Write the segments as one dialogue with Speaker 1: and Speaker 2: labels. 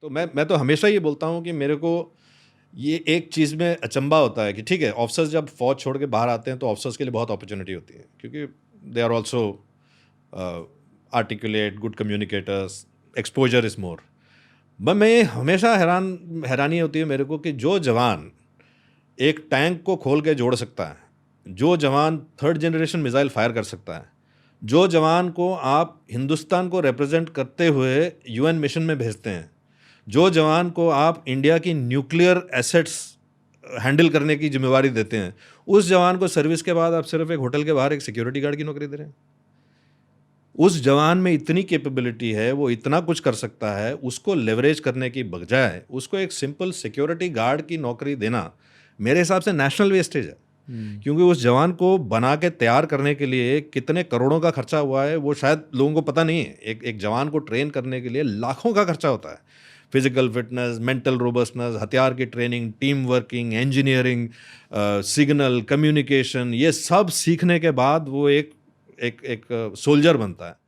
Speaker 1: तो मैं तो हमेशा ये बोलता हूँ कि मेरे को ये एक चीज़ में अचंभा होता है कि ठीक है, ऑफिसर्स जब फौज छोड़ के बाहर आते हैं तो ऑफिसर्स के लिए बहुत अपॉर्चुनिटी होती है, क्योंकि they are also articulate, good communicators, exposure is more. But मैं हमेशा हैरानी होती है मेरे को कि जो जवान एक टैंक को खोल के जोड़ सकता है, जो जवान थर्ड जनरेशन मिसाइल फायर कर सकता है, जो जवान को आप हिंदुस्तान को रिप्रेजेंट करते हुए यूएन मिशन में भेजते हैं, जो जवान को आप इंडिया की न्यूक्लियर एसेट्स हैंडल करने की जिम्मेवारी देते हैं, उस जवान को सर्विस के बाद आप सिर्फ एक होटल के बाहर एक सिक्योरिटी गार्ड की नौकरी दे रहे हैं। उस जवान में इतनी कैपेबिलिटी है, वो इतना कुछ कर सकता है, उसको लेवरेज करने की बजाय उसको एक सिंपल सिक्योरिटी गार्ड की नौकरी देना मेरे हिसाब से नेशनल वेस्टेज है। क्योंकि उस जवान को बना के तैयार करने के लिए कितने करोड़ों का खर्चा हुआ है वो शायद लोगों को पता नहीं है। एक जवान को ट्रेन करने के लिए लाखों का खर्चा होता है। फिजिकल फिटनेस, मेंटल रोबस्टनेस, हथियार की training, team working, engineering, signal, communication, ये सब सीखने के बाद वो एक एक एक सोल्जर बनता है।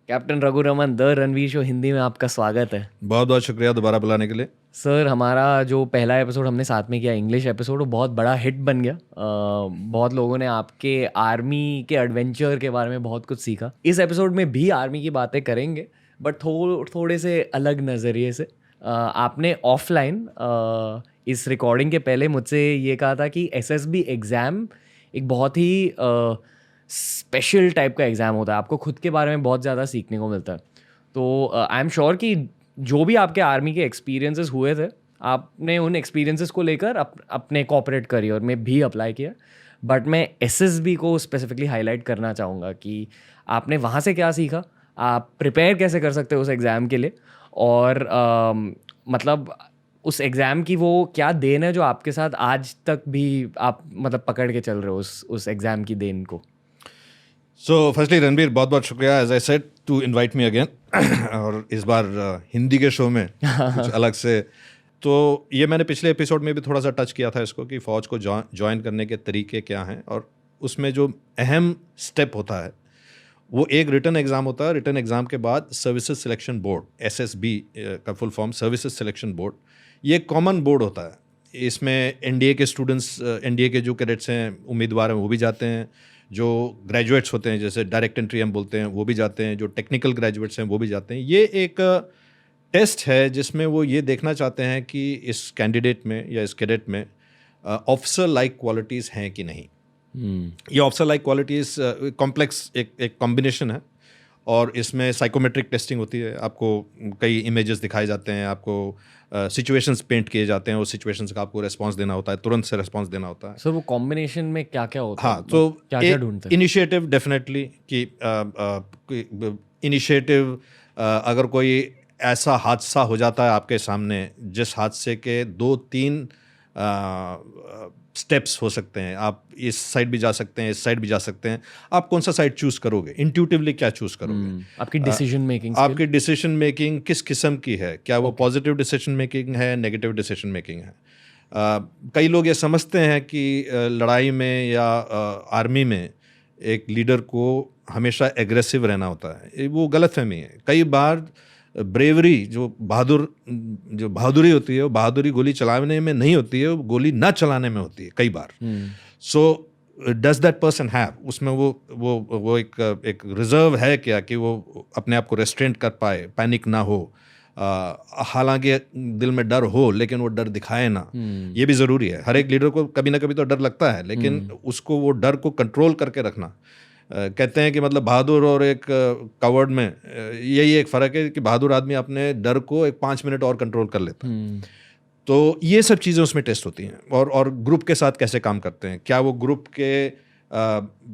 Speaker 2: Captain Raghuraman the Ranveer show Hindi में आपका स्वागत है।
Speaker 1: बहुत बहुत शुक्रिया दोबारा बुलाने के लिए।
Speaker 2: सर, हमारा जो पहला एपिसोड हमने साथ में किया, इंग्लिश एपिसोड, वो बहुत बड़ा हिट बन गया। बहुत लोगों ने आपके आर्मी के एडवेंचर के बारे में बहुत कुछ सीखा। इस एपिसोड में भी आर्मी की बातें करेंगे, बट थोड़े से अलग नज़रिए से। आपने ऑफलाइन इस रिकॉर्डिंग के पहले मुझसे ये कहा था कि एसएसबी एग्ज़ाम एक बहुत ही स्पेशल टाइप का एग्ज़ाम होता है, आपको खुद के बारे में बहुत ज़्यादा सीखने को मिलता है। तो आई एम श्योर कि जो भी आपके आर्मी के एक्सपीरियंसेस हुए थे, आपने उन एक्सपीरियंसेस को लेकर अपने कॉर्पोरेट करियर में भी अप्लाई किया। बट मैं एसएसबी को स्पेसिफिकली हाईलाइट करना चाहूँगा कि आपने वहाँ से क्या सीखा, आप प्रिपेयर कैसे कर सकते हो उस एग्ज़ाम के लिए, और मतलब उस एग्ज़ाम की वो क्या देन है जो आपके साथ आज तक भी आप मतलब पकड़ के चल रहे हो उस एग्ज़ाम की देन को।
Speaker 1: सो फर्स्टली रणबीर, बहुत बहुत शुक्रिया as I said to invite me again और इस बार हिंदी के शो में कुछ अलग से। तो ये मैंने पिछले एपिसोड में भी थोड़ा सा टच किया था इसको कि फ़ौज को ज्वाइन करने के तरीके क्या हैं, और उसमें जो अहम स्टेप होता है वो एक रिटन एग्ज़ाम होता है। रिटन एग्ज़ाम के बाद सर्विसेज सिलेक्शन बोर्ड, एसएसबी का full form services selection board, ये एक कॉमन बोर्ड होता है। इसमें एनडीए के स्टूडेंट्स, एनडीए के जो कैडेट्स हैं, उम्मीदवार हैं, वो भी जाते हैं। जो ग्रेजुएट्स होते हैं, जैसे डायरेक्ट एंट्री हम बोलते हैं, वो भी जाते हैं। जो टेक्निकल ग्रेजुएट्स हैं वो भी जाते हैं। ये एक टेस्ट है जिसमें वो ये देखना चाहते हैं कि इस कैंडिडेट में या इस कैडेट में ऑफिसर लाइक क्वालिटीज़ हैं कि नहीं। ये ऑफिसर लाइक क्वालिटीज़ कॉम्प्लेक्स एक कॉम्बिनेशन है, और इसमें साइकोमेट्रिक टेस्टिंग होती है। आपको कई इमेजेस दिखाए जाते हैं, आपको सिचुएशंस पेंट किए जाते हैं, उस सिचुएशंस का आपको रिस्पांस देना होता है, तुरंत से रिस्पांस देना होता है।
Speaker 2: सर, वो कॉम्बिनेशन में क्या क्या होता है?
Speaker 1: हाँ, तो
Speaker 2: क्या क्या ढूंढते हैं?
Speaker 1: इनिशिएटिव डेफिनेटली कि इनिशिएटिव, अगर कोई ऐसा हादसा हो जाता है आपके सामने जिस हादसे के 2-3 स्टेप्स हो सकते हैं, आप इस साइड भी जा सकते हैं, इस साइड भी जा सकते हैं, आप कौन सा साइड चूज़ करोगे, इंट्यूटिवली क्या चूज़ करोगे,
Speaker 2: आपकी डिसीजन मेकिंग
Speaker 1: आपकी डिसीजन मेकिंग किस किस्म की है, क्या वो पॉजिटिव डिसीजन मेकिंग है, नेगेटिव डिसीजन मेकिंग है। कई लोग ये समझते हैं कि लड़ाई में या आर्मी में एक लीडर को हमेशा एग्रेसिव रहना होता है। वो गलतफहमी है। कई बार ब्रेवरी, जो बहादुरी होती है, वो बहादुरी गोली चलाने में नहीं होती है, वो गोली ना चलाने में होती है कई बार। So does that person have, उसमें वो एक रिजर्व है क्या कि वो अपने आप को रेस्ट्रेंट कर पाए, पैनिक ना हो, हालांकि दिल में डर हो लेकिन वो डर दिखाए ना। ये भी ज़रूरी है। हर एक लीडर को कभी ना कभी तो डर लगता है, लेकिन उसको वो डर को कंट्रोल करके रखना। कहते हैं कि मतलब बहादुर और एक कवर्ड में यही एक फ़र्क है कि बहादुर आदमी अपने डर को एक 5 मिनट और कंट्रोल कर लेता है। तो ये सब चीज़ें उसमें टेस्ट होती हैं। और ग्रुप के साथ कैसे काम करते हैं, क्या वो ग्रुप के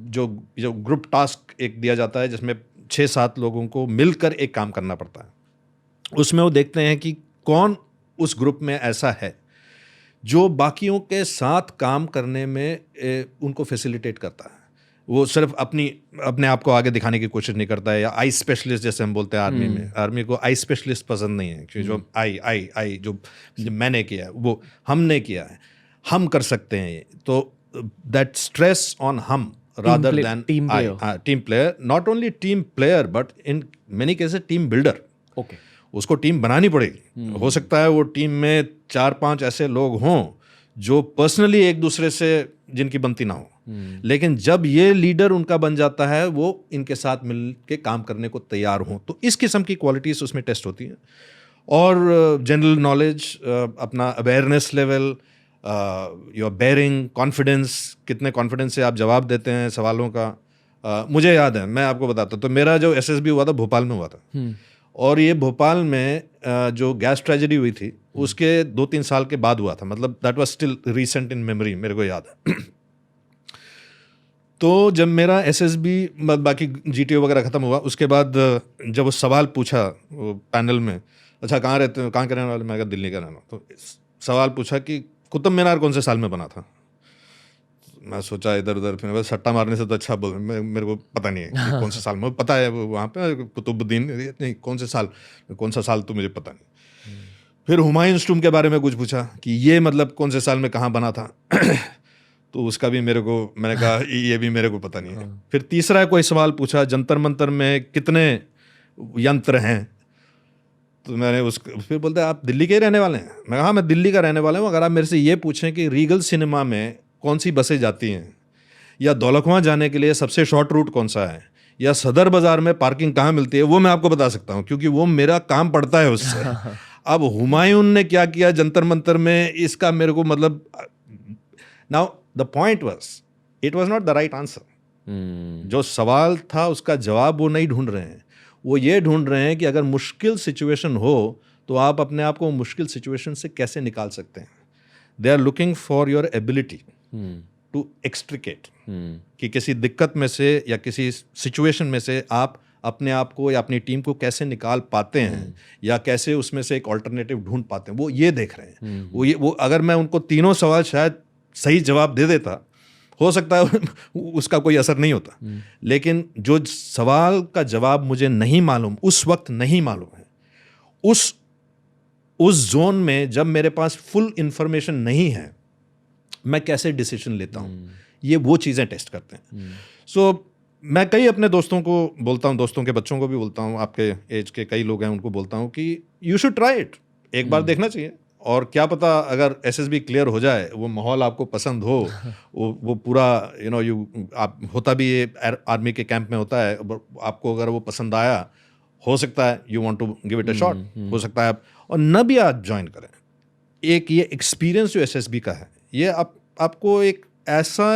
Speaker 1: जो ग्रुप टास्क एक दिया जाता है जिसमें 6-7 लोगों को मिलकर एक काम करना पड़ता है, उसमें वो देखते हैं कि कौन उस ग्रुप में ऐसा है जो बाकियों के साथ काम करने में उनको फैसिलिटेट करता है। वो सिर्फ अपने आप को आगे दिखाने की कोशिश नहीं करता है, या आई स्पेशलिस्ट जैसे हम बोलते हैं आर्मी में, आर्मी को आई स्पेशलिस्ट पसंद नहीं है, क्योंकि जो आई जो मैंने किया है वो हमने किया है, हम कर सकते हैं ये, तो दैट स्ट्रेस ऑन हम rather than
Speaker 2: team player.
Speaker 1: team player, not only team player but in many cases team builder.
Speaker 2: Okay
Speaker 1: उसको टीम बनानी पड़ेगी। हो सकता है वो टीम में 4-5 ऐसे लोग हों जो पर्सनली एक दूसरे से जिनकी बनती ना हो, लेकिन जब ये लीडर उनका बन जाता है वो इनके साथ मिल के काम करने को तैयार हों, तो इस किस्म की क्वालिटीज उसमें टेस्ट होती हैं। और जनरल नॉलेज, अपना awareness level, your bearing, confidence, कितने कॉन्फिडेंस से आप जवाब देते हैं सवालों का। मुझे याद है, मैं आपको बताता हूँ, तो मेरा जो एसएसबी हुआ था भोपाल में हुआ था, और ये भोपाल में जो गैस ट्रेजेडी हुई थी उसके 2-3 साल के बाद हुआ था, मतलब that was still recent in memory, मेरे को याद है। तो जब मेरा एसएसबी बाकी जीटीओ वगैरह ख़त्म हुआ, उसके बाद जब वो सवाल पूछा वो पैनल में, अच्छा कहाँ रहते हो, कहाँ के रहने वाले, मैं कहा दिल्ली का रहना, तो सवाल पूछा कि कुतुब मीनार कौन से साल में बना था। मैं सोचा इधर उधर, फिर बस सट्टा मारने से तो अच्छा बोल, मेरे को पता नहीं है कि कौन से साल में, पता है वहाँ पे कुतुबुद्दीन, नहीं कौन सा साल तो मुझे पता नहीं। फिर हुमायूं टूम के बारे में कुछ पूछा कि ये मतलब कौन से साल में कहाँ बना था तो उसका भी मैंने कहा ये भी मेरे को पता नहीं है। फिर तीसरा कोई सवाल पूछा, जंतर मंतर में कितने यंत्र हैं, तो मैंने फिर बोलते आप दिल्ली के ही रहने वाले हैं। मैं कहा मैं दिल्ली का रहने वाला हूँ, अगर आप मेरे से ये पूछें कि रीगल सिनेमा में कौन सी बसें जाती हैं, या दौलखवां जाने के लिए सबसे शॉर्ट रूट कौन सा है, या सदर बाज़ार में पार्किंग कहाँ मिलती है, वो मैं आपको बता सकता हूँ, क्योंकि वो मेरा काम पड़ता है उससे। अब हुमायूं ने क्या किया जंतर मंतर में, इसका मेरे को मतलब, now the point was it was not the right answer. जो सवाल था उसका जवाब वो नहीं ढूंढ रहे हैं, वो ये ढूंढ रहे हैं कि अगर मुश्किल सिचुएशन हो तो आप अपने आप को मुश्किल सिचुएशन से कैसे निकाल सकते हैं। They are looking for your ability to extricate, कि किसी दिक्कत में से या किसी सिचुएशन में से आप अपने आप को या अपनी टीम को कैसे निकाल पाते हैं, या कैसे उसमें से एक ऑल्टरनेटिव ढूंढ पाते हैं, वो ये देख रहे हैं। वो अगर मैं उनको तीनों सवाल शायद सही जवाब दे देता, हो सकता है उसका कोई असर नहीं होता, लेकिन जो सवाल का जवाब मुझे नहीं मालूम, उस वक्त नहीं मालूम है, उस जोन में जब मेरे पास फुल इंफॉर्मेशन नहीं है, मैं कैसे डिसीजन लेता हूँ, ये वो चीज़ें टेस्ट करते हैं। सो मैं कई अपने दोस्तों को बोलता हूँ, दोस्तों के बच्चों को भी बोलता हूँ, आपके एज के कई लोग हैं उनको बोलता हूँ कि यू शुड ट्राई इट, एक बार देखना चाहिए, और क्या पता अगर एसएसबी क्लियर हो जाए, वो माहौल आपको पसंद हो, वो पूरा आप होता भी ये आर्मी के कैंप में होता है, आपको अगर वो पसंद आया, हो सकता है you want to give it a shot, हो सकता है आप और न भी आप ज्वाइन करें। एक ये एक्सपीरियंस जो एसएसबी का है, ये आपको एक ऐसा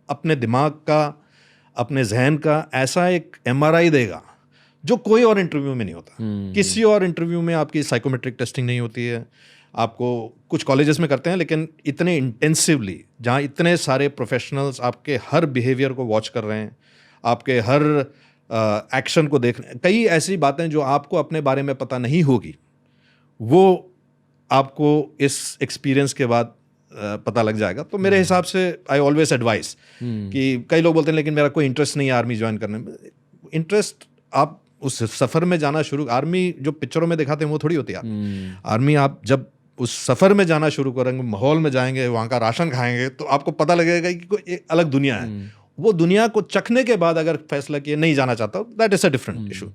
Speaker 1: अपने दिमाग का, अपने जहन का ऐसा एक एमआरआई देगा जो कोई और इंटरव्यू में नहीं होता। किसी और इंटरव्यू में आपकी साइकोमेट्रिक टेस्टिंग नहीं होती है, आपको कुछ कॉलेजेस में करते हैं, लेकिन इतने इंटेंसिवली, जहाँ इतने सारे प्रोफेशनल्स आपके हर बिहेवियर को वॉच कर रहे हैं, आपके हर एक्शन को देख रहे हैं, कई ऐसी बातें जो आपको अपने बारे में पता नहीं होगी, वो आपको इस एक्सपीरियंस के बाद पता लग जाएगा। तो मेरे हिसाब से आई ऑलवेज एडवाइस कि कई लोग बोलते हैं लेकिन मेरा कोई इंटरेस्ट नहीं है आर्मी ज्वाइन करने में। इंटरेस्ट, आप उस सफ़र में जाना शुरू, आर्मी जो पिक्चरों में दिखाते हैं वो थोड़ी होती है। आर्मी आप जब उस सफ़र में जाना शुरू करेंगे, माहौल में जाएंगे, वहाँ का राशन खाएंगे, तो आपको पता लगेगा कि कोई एक अलग दुनिया है। वो दुनिया को चखने के बाद अगर फैसला किए नहीं जाना चाहता, that is a different issue.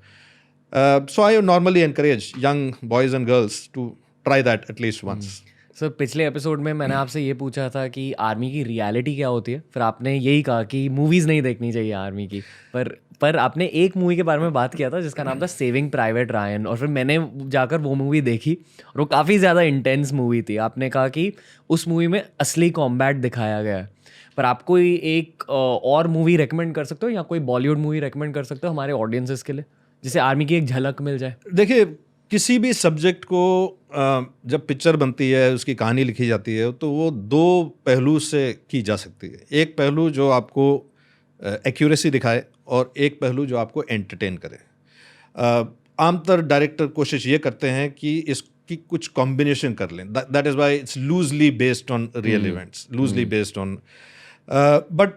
Speaker 1: So I normally encourage young boys and girls to try that at least once.
Speaker 2: Sir पिछले एपिसोड में मैंने आपसे ये पूछा था कि आर्मी की रियलिटी क्या होती है, फिर आपने यही कहा कि मूवीज़ नहीं देखनी चाहिए आर्मी की, पर आपने एक मूवी के बारे में बात किया था जिसका नाम था सेविंग प्राइवेट रायन, और फिर मैंने जाकर वो मूवी देखी और वो काफ़ी ज़्यादा इंटेंस मूवी थी। आपने कहा कि उस मूवी में असली कॉम्बैट दिखाया गया है, पर आप कोई एक और मूवी रेकमेंड कर सकते हो या कोई बॉलीवुड मूवी रेकमेंड कर सकते हो हमारे ऑडियंसेस के लिए, जिससे आर्मी की एक झलक मिल जाए?
Speaker 1: देखिए, किसी भी सब्जेक्ट को जब पिक्चर बनती है, उसकी कहानी लिखी जाती है, तो वो दो पहलू से की जा सकती है। एक पहलू जो आपको एक्यूरेसी दिखाए, और एक पहलू जो आपको एंटरटेन करे। आमतौर डायरेक्टर कोशिश ये करते हैं कि इसकी कुछ कॉम्बिनेशन कर लें, that is why it's loosely based on real events, loosely based on, but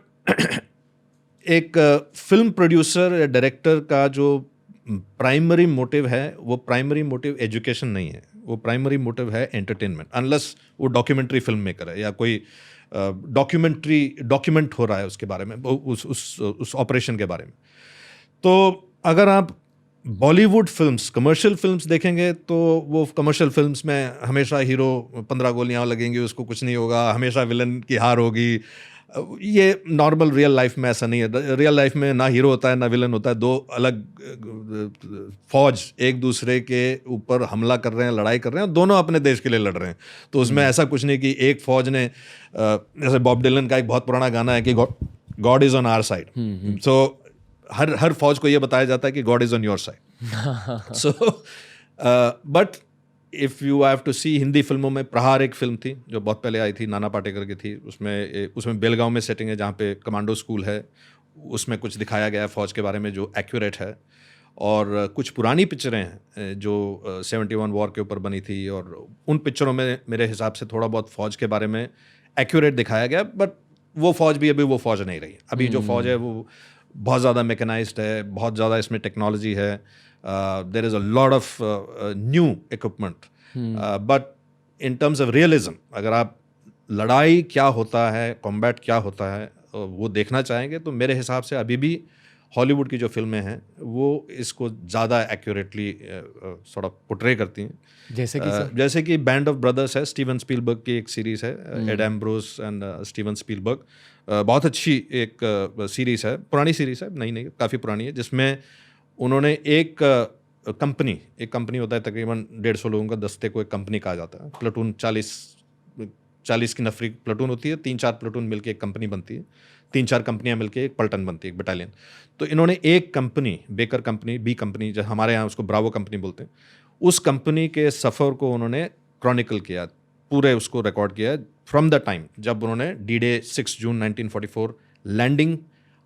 Speaker 1: एक फिल्म प्रोड्यूसर या डायरेक्टर का जो प्राइमरी मोटिव है, वो प्राइमरी मोटिव एजुकेशन नहीं है, वो प्राइमरी मोटिव है एंटरटेनमेंट, अनलेस वो डॉक्यूमेंट्री फिल्म मेकर है या कोई डॉक्यूमेंट हो रहा है उसके बारे में, उस ऑपरेशन के बारे में। तो अगर आप बॉलीवुड फिल्म्स, कमर्शियल फिल्म्स देखेंगे तो वो कमर्शियल फिल्म्स में हमेशा हीरो 15 गोलियां लगेंगी, उसको कुछ नहीं होगा, हमेशा विलन की हार होगी। ये नॉर्मल रियल लाइफ में ऐसा नहीं है। रियल लाइफ में ना हीरो होता है ना विलन होता है, दो अलग फौज एक दूसरे के ऊपर हमला कर रहे हैं, लड़ाई कर रहे हैं, दोनों अपने देश के लिए लड़ रहे हैं। तो उसमें ऐसा कुछ नहीं कि एक फौज ने, जैसे बॉब डिलन का एक बहुत पुराना गाना है कि God is on our side, so हर फौज को ये बताया जाता है कि God is on your side. So but if you have to see, Hindi फिल्मों में प्रहार एक फिल्म थी जो बहुत पहले आई थी, नाना पाटेकर की थी। उसमें बेलगांव में सेटिंग है जहाँ पे कमांडो स्कूल है, उसमें कुछ दिखाया गया है फौज के बारे में जो एक्यूरेट है। और कुछ पुरानी पिक्चरें हैं जो 71 वॉर के ऊपर बनी थी, और उन पिक्चरों में मेरे हिसाब से थोड़ा बहुत फौज के बारे में एक्यूरेट दिखाया गया, बट वो फौज भी अभी वो फौज नहीं रही। अभी जो फौज है वो बहुत ज़्यादा मैकेनाइज्ड है, बहुत ज़्यादा इसमें टेक्नोलॉजी है, there is a lot of new equipment, but in terms of realism, अगर आप लड़ाई क्या होता है, कॉम्बैट क्या होता है, वो देखना चाहेंगे तो मेरे हिसाब से अभी भी हॉलीवुड की जो फिल्में हैं वो इसको ज़्यादा एक्यूरेटली सॉर्ट ऑफ पोर्ट्रे करती हैं। जैसे कि बैंड ऑफ ब्रदर्स है, स्टीवन स्पीलबर्ग की एक सीरीज़ है, Ed Ambrose and Steven Spielberg, बहुत अच्छी एक सीरीज़ है, पुरानी सीरीज़ है, नहीं काफ़ी पुरानी है, जिसमें उन्होंने एक कंपनी होता है, तकरीबन 150 लोगों का दस्ते को एक कंपनी कहा जाता है। प्लाटून 40 की नफरी प्लाटून होती है, 3-4 प्लाटून मिलके एक कंपनी बनती है, 3-4 कंपनियां मिलके एक पलटन बनती है, एक बटालियन। तो इन्होंने एक company, Baker company, B company, जो हमारे यहाँ उसको ब्रावो कंपनी बोलते हैं, उस कंपनी के सफ़र को उन्होंने क्रॉनिकल किया, पूरे उसको रिकॉर्ड किया फ्रॉम द टाइम जब उन्होंने D-Day 6 June 1944 landing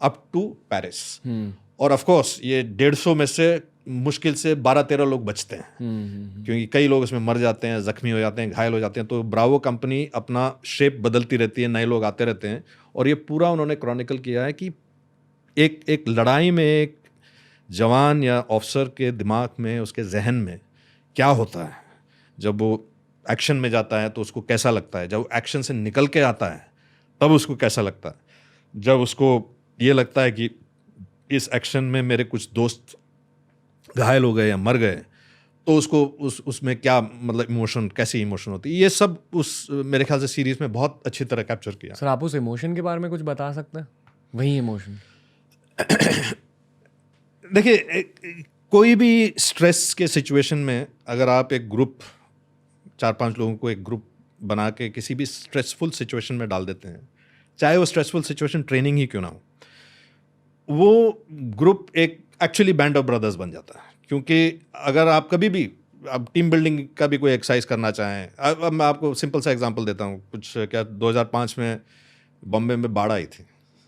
Speaker 1: up to Paris. और ऑफ कोर्स ये 150 में से मुश्किल से 12-13 लोग बचते हैं, क्योंकि कई लोग इसमें मर जाते हैं, जख्मी हो जाते हैं, घायल हो जाते हैं। तो ब्रावो कंपनी अपना शेप बदलती रहती है, नए लोग आते रहते हैं, और ये पूरा उन्होंने क्रॉनिकल किया है कि एक लड़ाई में एक जवान या ऑफिसर के दिमाग में, उसके जहन में क्या होता है, जब वो एक्शन में जाता है तो उसको कैसा लगता है, जब एक्शन से निकल के आता है तब उसको कैसा लगता है, जब उसको ये लगता है कि इस एक्शन में मेरे कुछ दोस्त घायल हो गए या मर गए, तो उसको उसमें क्या मतलब इमोशन, कैसी इमोशन होती है, ये सब उस मेरे ख्याल से सीरीज में बहुत अच्छी तरह कैप्चर किया।
Speaker 2: सर आप उस इमोशन के बारे में कुछ बता सकते हैं? वही इमोशन
Speaker 1: देखिए, कोई भी स्ट्रेस के सिचुएशन में अगर आप एक ग्रुप, 4-5 लोगों को एक ग्रुप बना के किसी भी स्ट्रेसफुल सिचुएशन में डाल देते हैं, चाहे वो स्ट्रेसफुल सिचुएशन ट्रेनिंग ही क्यों ना हो, वो ग्रुप एक एक्चुअली बैंड ऑफ ब्रदर्स बन जाता है। क्योंकि अगर आप कभी भी आप टीम बिल्डिंग का भी कोई एक्सरसाइज करना चाहें, अब मैं आपको सिंपल सा एग्जांपल देता हूँ, कुछ क्या 2005 में बॉम्बे में बाढ़ आई थी,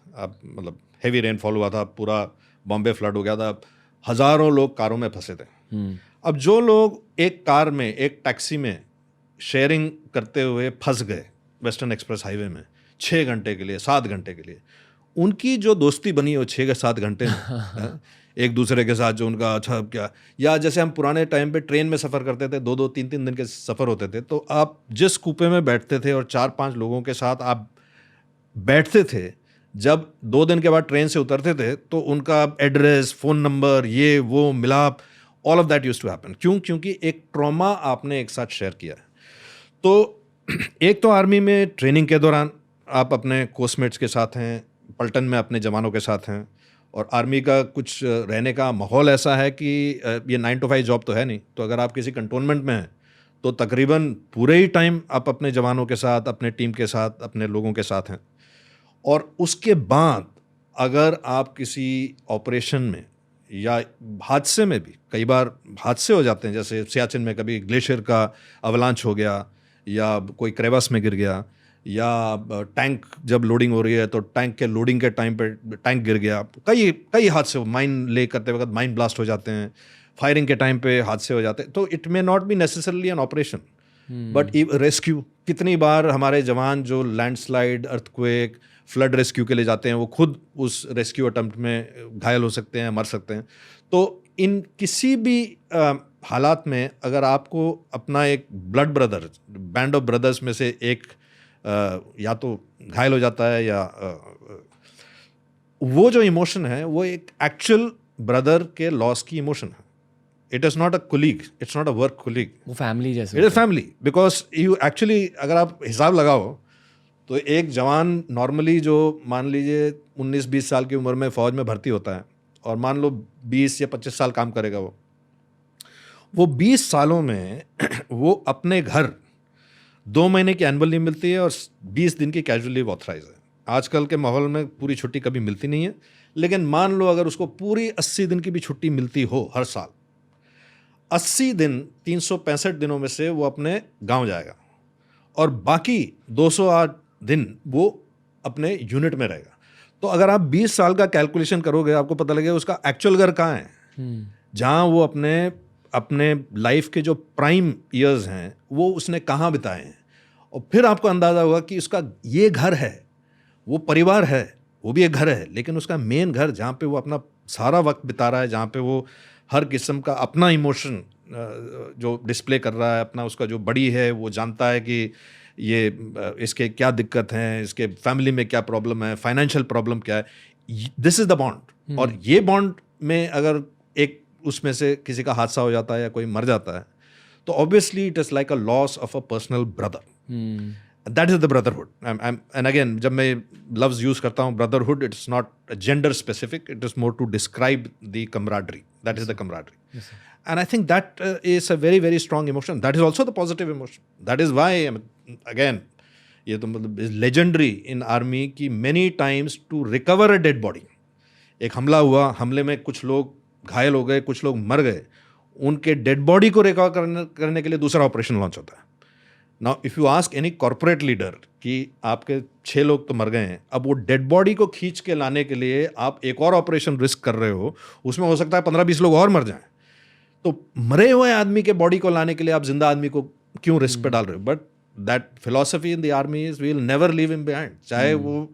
Speaker 1: अब मतलब हेवी रेनफॉल हुआ था, पूरा बॉम्बे फ्लड हो गया था, हज़ारों लोग कारों में फंसे थे। अब जो लोग एक कार में, एक टैक्सी में शेयरिंग करते हुए फंस गए वेस्टर्न एक्सप्रेस हाईवे में 6 घंटे के लिए, 7 घंटे के लिए, उनकी जो दोस्ती बनी हो 6-7 घंटे में एक दूसरे के साथ, जो उनका अच्छा क्या, या जैसे हम पुराने टाइम पे ट्रेन में सफ़र करते थे, 2-2, 3-3 दिन के सफ़र होते थे, तो आप जिस कूपे में बैठते थे और 4-5 लोगों के साथ आप बैठते थे, जब 2 दिन के बाद ट्रेन से उतरते थे तो उनका एड्रेस, फ़ोन नंबर, ये वो मिलाप, all of that used to happen. क्यों? क्योंकि एक ट्रॉमा आपने एक साथ शेयर किया है। तो एक तो आर्मी में ट्रेनिंग के दौरान आप अपने कोर्समेट्स के साथ हैं, पलटन में अपने जवानों के साथ हैं, और आर्मी का कुछ रहने का माहौल ऐसा है कि ये 9 to 5 जॉब तो है नहीं, तो अगर आप किसी कंटोनमेंट में हैं तो तकरीबन पूरे ही टाइम आप अपने जवानों के साथ, अपने टीम के साथ, अपने लोगों के साथ हैं। और उसके बाद अगर आप किसी ऑपरेशन में या हादसे में भी, कई बार हादसे हो जाते हैं, जैसे सियाचिन में कभी ग्लेशियर का अवलांच हो गया, या कोई क्रेवस में गिर गया, या टैंक जब लोडिंग हो रही है तो टैंक के लोडिंग के टाइम पे टैंक गिर गया, कई हादसे, माइन ले करते वक्त माइन ब्लास्ट हो जाते हैं, फायरिंग के टाइम पे हादसे हो जाते हैं। तो it may not be necessarily an operation but rescue. कितनी बार हमारे जवान जो लैंडस्लाइड, अर्थक्वेक, फ्लड रेस्क्यू के लिए जाते हैं, वो खुद उस रेस्क्यू अटेम्प्ट में घायल हो सकते हैं, मर सकते हैं। तो इन किसी भी हालात में अगर आपको अपना एक blood brother, band of brothers में से एक या तो घायल हो जाता है या वो जो इमोशन है वो एक एक्चुअल ब्रदर के लॉस की इमोशन है। It is not a colleague, it's not a work colleague,
Speaker 2: वो फैमिली जैसे
Speaker 1: it is family. Because you actually अगर आप हिसाब लगाओ तो एक जवान नॉर्मली जो मान लीजिए 19-20 साल की उम्र में फ़ौज में भर्ती होता है और मान लो 20 या 25 साल काम करेगा, वो 20 सालों में वो अपने घर 2 महीने की एनुअल लीव मिलती है और 20 दिन की कैजुअल लीव ऑथराइज है। आजकल के माहौल में पूरी छुट्टी कभी मिलती नहीं है, लेकिन मान लो अगर उसको पूरी 80 दिन की भी छुट्टी मिलती हो हर साल, 80 दिन 365 दिनों में से वो अपने गांव जाएगा और बाकी 208 दिन वो अपने यूनिट में रहेगा। तो अगर आप 20 साल का कैलकुलेशन करोगे आपको पता लगेगा उसका एक्चुअल घर कहाँ है, जहाँ वो अपने लाइफ के जो प्राइम ईयर्स हैं वो उसने कहाँ बिताए हैं। और फिर आपको अंदाज़ा होगा कि उसका ये घर है, वो परिवार है, वो भी एक घर है, लेकिन उसका मेन घर जहाँ पे वो अपना सारा वक्त बिता रहा है, जहाँ पे वो हर किस्म का अपना इमोशन जो डिस्प्ले कर रहा है, अपना उसका जो बड़ी है वो जानता है कि ये इसके क्या दिक्कत हैं, इसके फैमिली में क्या प्रॉब्लम है, फाइनेंशियल प्रॉब्लम क्या है, दिस इज़ द बॉन्ड। और ये बॉन्ड में अगर एक उसमें से किसी का हादसा हो जाता है या कोई मर जाता है तो obviously it is like a loss of a personal brother. That is the brotherhood. And again जब मैं लफ्ज़ यूज़ करता हूँ brotherhood, it's not gender specific, it is more to describe the camaraderie. That is the camaraderie. And I think that is a very very strong emotion. That is also the positive emotion. That is why again ये तो मतलब legendary इन army की many times to recover a dead body. एक हमला हुआ, हमले में कुछ लोग घायल हो गए, कुछ लोग मर गए, उनके डेड बॉडी को रिकवर करने के लिए दूसरा ऑपरेशन लॉन्च होता है। Now if you ask any corporate leader कि आपके 6 लोग तो मर गए हैं, अब वो डेड बॉडी को खींच के लाने के लिए आप एक और ऑपरेशन रिस्क कर रहे हो, उसमें हो सकता है 15-20 लोग और मर जाएं। तो मरे हुए आदमी के बॉडी को लाने के लिए आप जिंदा आदमी को क्यों रिस्क पे डाल रहे हो? But that philosophy in the army is we will never leave him behind, चाहे वो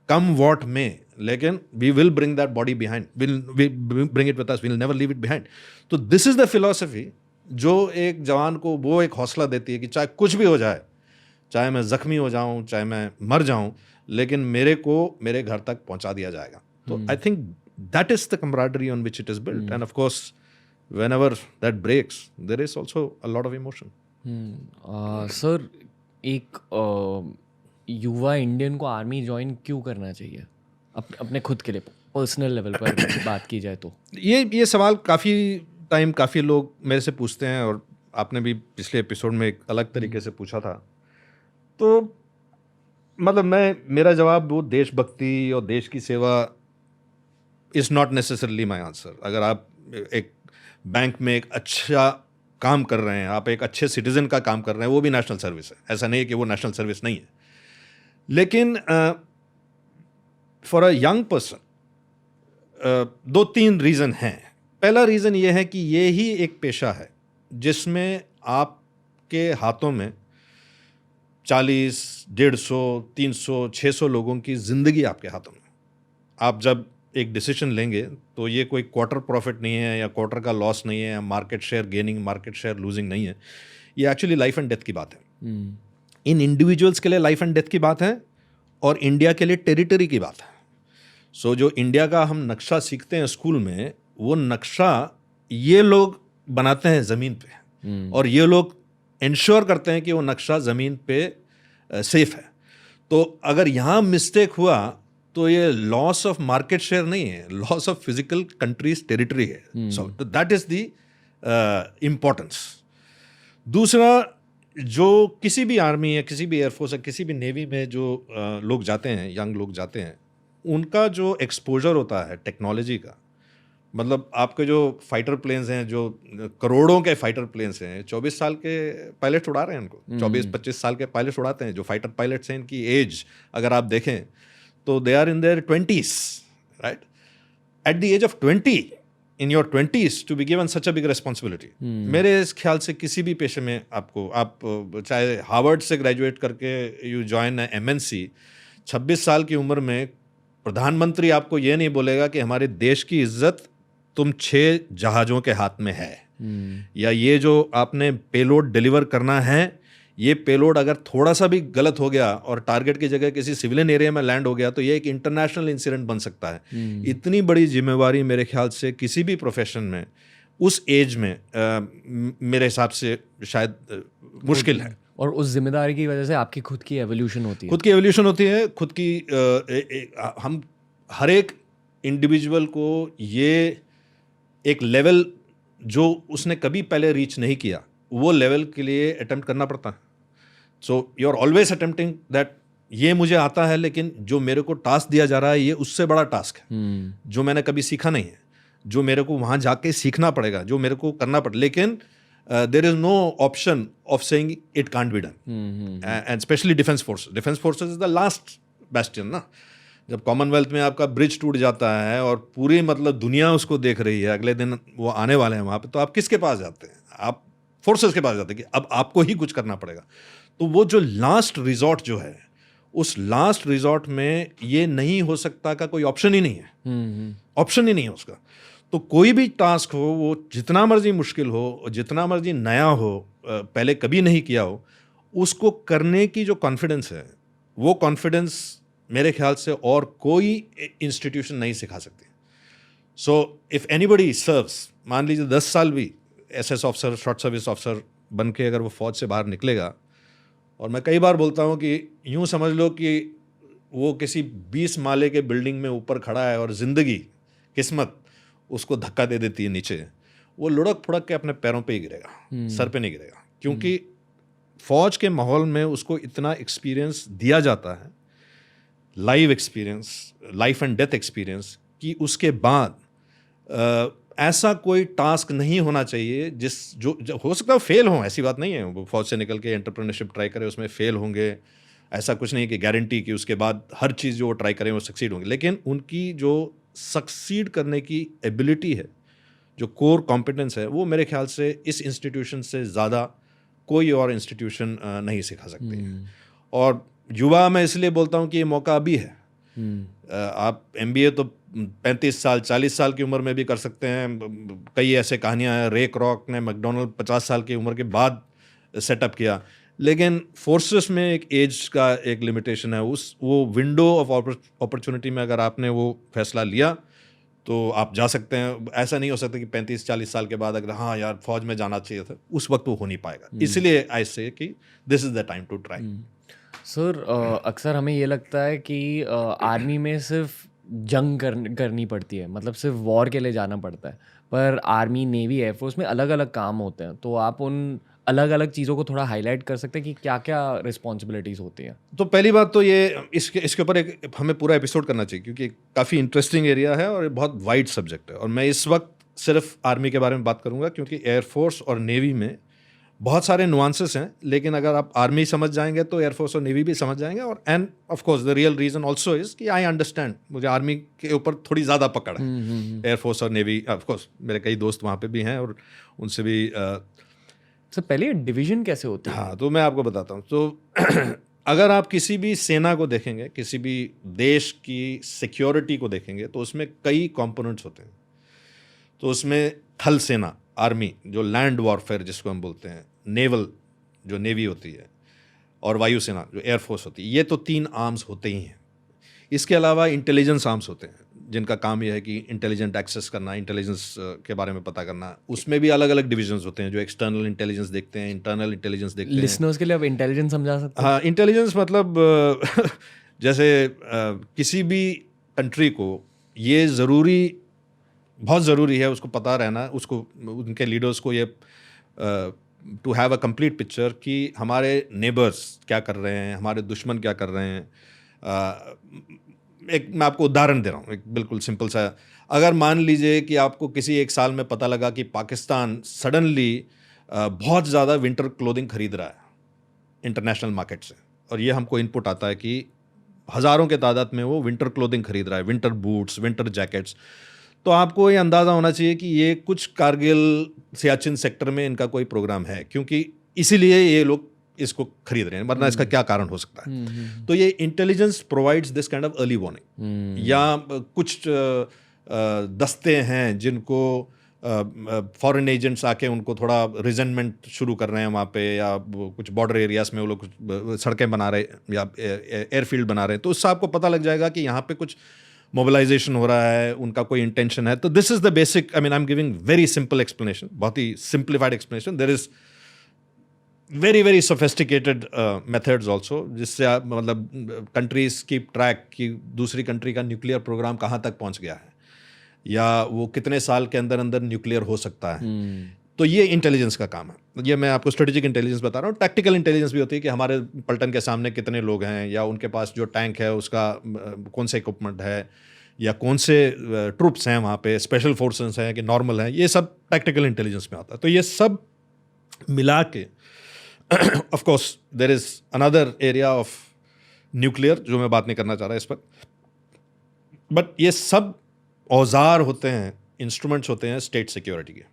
Speaker 1: कम वॉट में, लेकिन we will bring that body behind, will bring it with us, we will never leave it behind. तो this is the philosophy जो एक जवान को वो एक हौसला देती है कि चाहे कुछ भी हो जाए, चाहे मैं ज़ख्मी हो जाऊं, चाहे मैं मर जाऊं, लेकिन मेरे को मेरे घर तक पहुंचा दिया जाएगा। तो I think that is the camaraderie on which it is built. And of course whenever that breaks there is also a lot of emotion.
Speaker 2: Sir एक युवा इंडियन को आर्मी ज्वाइन क्यों करना चाहिए अपने खुद के लिए, पर्सनल लेवल पर बात की जाए तो?
Speaker 1: ये सवाल काफ़ी टाइम काफ़ी लोग मेरे से पूछते हैं और आपने भी पिछले एपिसोड में एक अलग तरीके से पूछा था। तो मतलब मेरा जवाब वो देशभक्ति और देश की सेवा is not necessarily my answer. अगर आप एक बैंक में एक अच्छा काम कर रहे हैं, आप एक अच्छे सिटीज़न का काम कर रहे हैं, वो भी नेशनल सर्विस है, ऐसा नहीं है कि वो नेशनल सर्विस नहीं है। लेकिन for a young person 2-3 reason हैं। पहला रीज़न ये है कि ये ही एक पेशा है जिसमें आपके हाथों में 40, 150, 300, 600 लोगों की ज़िंदगी आपके हाथों में। आप जब एक डिसीजन लेंगे तो ये कोई क्वार्टर प्रॉफिट नहीं है या क्वार्टर का लॉस नहीं है या market share gaining, market share losing नहीं है। ये एक्चुअली लाइफ एंड डेथ की बात है। इन इंडिविजुअल्स के लिए लाइफ एंड डेथ की बात है और इंडिया के लिए टेरिटरी की बात है। सो जो इंडिया का हम नक्शा सीखते हैं स्कूल में, वो नक्शा ये लोग बनाते हैं ज़मीन पे और ये लोग इंश्योर करते हैं कि वो नक्शा ज़मीन पे सेफ है। तो अगर यहाँ मिस्टेक हुआ तो ये लॉस ऑफ मार्केट शेयर नहीं है, loss of physical countries territory है। So that is the importance. दूसरा, जो किसी भी आर्मी या किसी भी एयरफोर्स या किसी भी नेवी में जो लोग जाते हैं, यंग लोग जाते हैं, उनका जो एक्सपोजर होता है टेक्नोलॉजी का, मतलब आपके जो फाइटर प्लेन्स हैं, जो करोड़ों के फाइटर प्लेन्स हैं, 24 साल के पायलट्स उड़ा रहे हैं उनको, 24-25 साल के पायलट्स उड़ाते हैं। जो फाइटर पायलट्स हैं, इनकी एज अगर आप देखें तो they are in their 20s, right? At the age of 20, in your 20s to be given such a big responsibility. मेरे इस ख्याल से किसी भी पेशे में आप चाहे हार्वर्ड से ग्रेजुएट करके यू जॉइन MNC, 26 साल की उम्र में प्रधानमंत्री आपको ये नहीं बोलेगा कि हमारे देश की इज्जत तुम 6 जहाज़ों के हाथ में है, या ये जो आपने पेलोड डिलीवर करना है, ये पेलोड अगर थोड़ा सा भी गलत हो गया और टारगेट की जगह किसी सिविलियन एरिया में लैंड हो गया तो ये एक इंटरनेशनल इंसिडेंट बन सकता है। इतनी बड़ी जिम्मेवारी मेरे ख्याल से किसी भी प्रोफेशन में उस एज में मेरे हिसाब से शायद मुश्किल है।
Speaker 2: और उस जिम्मेदारी की वजह से आपकी खुद की एवोल्यूशन होती है।
Speaker 1: खुद की एवोल्यूशन होती है, खुद की हम हर एक इंडिविजुअल को ये एक लेवल जो उसने कभी पहले रीच नहीं किया, वो लेवल के लिए अटेम्प्ट करना पड़ता है। So you are always attempting that, ये मुझे आता है लेकिन जो मेरे को टास्क दिया जा रहा है ये उससे बड़ा टास्क है जो मैंने कभी सीखा नहीं है, जो मेरे को वहाँ जाके सीखना पड़ेगा, जो मेरे को करना पड़ेगा। लेकिन there is no option of saying it can't be done, and specially defence forces is the last bastion ना। जब कॉमनवेल्थ में आपका ब्रिज टूट जाता है और पूरी मतलब दुनिया उसको देख रही है, अगले दिन वो आने वाले हैं वहाँ पे, तो आप किसके पास जाते हैं? आप फोर्सेस के पास जाते हैं कि अब आपको ही कुछ करना पड़ेगा। तो वो जो लास्ट रिजॉर्ट जो है, उस लास्ट रिजॉर्ट में ये नहीं हो सकता का कोई ऑप्शन ही नहीं है, ऑप्शन ही नहीं है उसका। तो कोई भी टास्क हो, वो जितना मर्जी मुश्किल हो, जितना मर्जी नया हो, पहले कभी नहीं किया हो, उसको करने की जो कॉन्फिडेंस है, वो कॉन्फिडेंस मेरे ख्याल से और कोई इंस्टीट्यूशन नहीं सिखा सकती। सो इफ़ एनीबडी सर्व्स, मान लीजिए 10 साल भी SS officer, short service officer बन के अगर वो फौज से बाहर निकलेगा, और मैं कई बार बोलता हूँ कि यूँ समझ लो कि वो किसी 20 माले के बिल्डिंग में ऊपर खड़ा है और ज़िंदगी, किस्मत उसको धक्का दे देती है नीचे, वो लुढ़क फुड़क के अपने पैरों पे ही गिरेगा, सर पे नहीं गिरेगा। क्योंकि फौज के माहौल में उसको इतना एक्सपीरियंस दिया जाता है, live experience, life and death experience, कि उसके बाद ऐसा कोई टास्क नहीं होना चाहिए जो हो सकता है फेल हो, ऐसी बात नहीं है। वो फौज से निकल के एंटरप्रेन्योरशिप ट्राई करे, उसमें फेल होंगे, ऐसा कुछ नहीं कि गारंटी कि उसके बाद हर चीज़ जो वो ट्राई करें वो सक्सीड होंगे। लेकिन उनकी जो सक्सीड करने की एबिलिटी है, जो कोर कॉम्पिटेंस है, वो मेरे ख्याल से इस इंस्टीट्यूशन से ज़्यादा कोई और इंस्टीट्यूशन नहीं सिखा सकती है। और युवा मैं इसलिए बोलता हूँ कि ये मौका अभी है। आप MBA तो 35 साल 40 साल की उम्र में भी कर सकते हैं। कई ऐसे कहानियाँ हैं, रे क्रॉक ने मैकडोनल्ड 50 साल की उम्र के बाद सेटअप किया। लेकिन फोर्सेस में एक एज का एक लिमिटेशन है। वो विंडो ऑफ अपॉर्चुनिटी में अगर आपने वो फैसला लिया तो आप जा सकते हैं। ऐसा नहीं हो सकता कि 35-40 साल के बाद अगर हाँ यार फौज में जाना चाहिए था, उस वक्त वो हो नहीं पाएगा। इसलिए आई से कि this is the time to try.
Speaker 2: Sir अक्सर हमें ये लगता है कि आर्मी में सिर्फ जंग करनी पड़ती है, मतलब सिर्फ वॉर के लिए जाना पड़ता है, पर आर्मी, नेवी, एयरफोर्स में अलग अलग काम होते हैं। तो आप उन अलग अलग चीज़ों को थोड़ा हाईलाइट कर सकते हैं कि क्या क्या रिस्पॉन्सिबिलिटीज़ होती हैं?
Speaker 1: तो पहली बात तो ये इसके ऊपर एक हमें पूरा एपिसोड करना चाहिए, क्योंकि काफ़ी इंटरेस्टिंग एरिया है और बहुत वाइड सब्जेक्ट है। और मैं इस वक्त सिर्फ आर्मी के बारे में बात करूंगा, क्योंकि एयरफोर्स और नेवी में बहुत सारे नुआंसेस हैं। लेकिन अगर आप आर्मी समझ जाएंगे तो एयरफोर्स और नेवी भी समझ जाएंगे। और and of course the real reason also is कि आई अंडरस्टैंड, मुझे आर्मी के ऊपर थोड़ी ज़्यादा पकड़ है। एयरफोर्स और नेवी, ऑफ कोर्स मेरे कई दोस्त वहाँ पे भी हैं और उनसे भी
Speaker 2: सर पहले डिवीजन कैसे होती है?
Speaker 1: हाँ, तो मैं आपको बताता हूँ। तो अगर आप किसी भी सेना को देखेंगे, किसी भी देश की सिक्योरिटी को देखेंगे, तो उसमें कई कंपोनेंट्स होते हैं। तो उसमें थल सेना, आर्मी, जो लैंड वॉरफेयर जिसको हम बोलते हैं, नेवल जो नेवी होती है, और वायुसेना जो एयरफोर्स होती है, ये तो 3 आर्म्स होते ही हैं। इसके अलावा इंटेलिजेंस आर्म्स होते हैं, जिनका काम यह है कि इंटेलिजेंट एक्सेस करना, इंटेलिजेंस के बारे में पता करना। उसमें भी अलग अलग डिविजन्स होते हैं, जो एक्सटर्नल इंटेलिजेंस देखते हैं, इंटरनल इंटेलिजेंस देखते हैं।
Speaker 2: लिसनर्स के लिए आप इंटेलिजेंस समझा सकते हैं?
Speaker 1: हाँ, इंटेलिजेंस मतलब जैसे किसी भी कंट्री को ये बहुत ज़रूरी है उसको पता रहना, उसको उनके लीडर्स को ये to have a complete picture कि हमारे नेबर्स क्या कर रहे हैं, हमारे दुश्मन क्या कर रहे हैं। एक मैं आपको उदाहरण दे रहा हूँ, एक बिल्कुल सिंपल सा। अगर मान लीजिए कि आपको किसी एक साल में पता लगा कि पाकिस्तान सडनली बहुत ज़्यादा विंटर क्लोथिंग खरीद रहा है इंटरनेशनल मार्केट से, और ये हमको इनपुट आता है कि हज़ारों के तादाद में वो विंटर क्लोथिंग खरीद रहा है, विंटर बूट्स, विंटर जैकेट्स, तो आपको ये अंदाज़ा होना चाहिए कि ये कुछ कारगिल, सियाचिन सेक्टर में इनका कोई प्रोग्राम है, क्योंकि इसीलिए ये लोग इसको खरीद रहे हैं, वरना इसका क्या कारण हो सकता है। तो ये intelligence provides this kind of early warning. या कुछ दस्ते हैं जिनको फॉरेन एजेंट्स आके उनको थोड़ा रिजेंटमेंट शुरू कर रहे हैं वहाँ पे, या कुछ बॉर्डर एरियाज में वो लोग कुछ सड़कें बना रहे या एयरफील्ड बना रहे हैं, तो उससे आपको पता लग जाएगा कि यहाँ पे कुछ मोबिलाइजेशन हो रहा है, उनका कोई इंटेंशन है। तो this is the basic, I mean I am giving very simple explanation, बहुत ही simplified explanation. There is very very sophisticated methods also, जिससे आप मतलब कंट्रीज कीप ट्रैक कि दूसरी कंट्री का न्यूक्लियर प्रोग्राम कहाँ तक पहुँच गया है, या वो कितने साल के अंदर अंदर न्यूक्लियर हो सकता है। तो ये इंटेलिजेंस का काम है। ये मैं आपको स्ट्रेटेजिक इंटेलिजेंस बता रहा हूँ। टैक्टिकल इंटेलिजेंस भी होती है कि हमारे पलटन के सामने कितने लोग हैं, या उनके पास जो टैंक है उसका कौन से इक्विपमेंट है, या कौन से ट्रूप्स हैं वहाँ पे, स्पेशल फोर्सेस हैं कि नॉर्मल हैं, ये सब टैक्टिकल इंटेलिजेंस में आता है। तो ये सब मिला के of course there is another area of nuclear जो मैं बात नहीं करना चाह रहा इस पर, बट ये सब औजार होते हैं, इंस्ट्रूमेंट्स होते हैं स्टेट सिक्योरिटी के।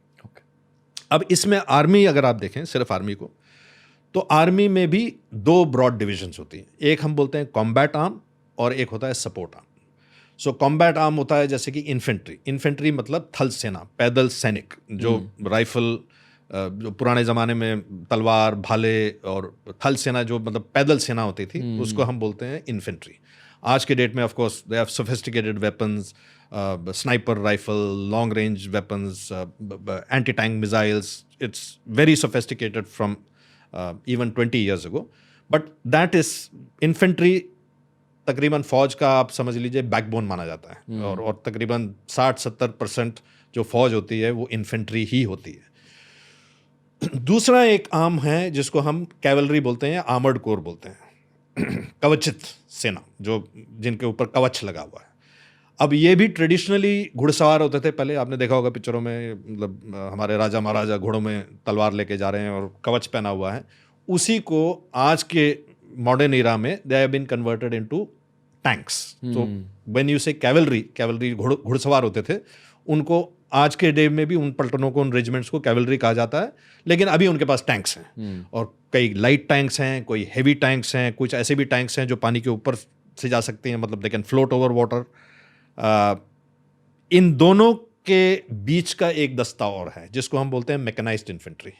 Speaker 1: अब इसमें आर्मी अगर आप देखें, सिर्फ आर्मी को, तो आर्मी में भी दो ब्रॉड डिविजन्स होती हैं। एक हम बोलते हैं कॉम्बैट आर्म और एक होता है सपोर्ट आर्म। सो कॉम्बैट आर्म होता है जैसे कि इन्फेंट्री मतलब थल सेना, पैदल सैनिक, जो राइफल, जो पुराने ज़माने में तलवार भाले, और थल सेना जो मतलब पैदल सेना होती थी, उसको हम बोलते हैं इन्फेंट्री। आज के डेट में of course they have sophisticated weapons, sniper rifle, long range weapons, anti tank missiles, it's very sophisticated from even 20 years ago, but that is infantry तकरीबन फौज का आप समझ लीजिए बैकबोन माना जाता है। और तकरीबन 60-70% जो फौज होती है वो इन्फेंट्री ही होती है। दूसरा एक आर्म है जिसको हम कैवलरी बोलते हैं या आर्मर्ड कोर बोलते हैं, कवचित सेना, जो जिनके ऊपर कवच लगा हुआ है। अब ये भी ट्रेडिशनली घुड़सवार होते थे पहले, आपने देखा होगा पिक्चरों में, मतलब हमारे राजा महाराजा घोड़ों में तलवार लेके जा रहे हैं और कवच पहना हुआ है। उसी को आज के मॉडर्न इरा में they have been converted into tanks. तो व्हेन यू से कैवलरी घुड़सवार होते थे, उनको आज के डे में भी उन पलटनों को, उन रेजिमेंट्स को कैवलरी कहा जाता है, लेकिन अभी उनके पास टैंक्स हैं। और कई लाइट टैंक्स हैं, कोई हेवी टैंक्स हैं, कुछ ऐसे भी टैंक्स हैं जो पानी के ऊपर से जा सकते हैं, मतलब they can float over water. इन दोनों के बीच का एक दस्ता और है जिसको हम बोलते हैं मैकेनाइज्ड इन्फेंट्री,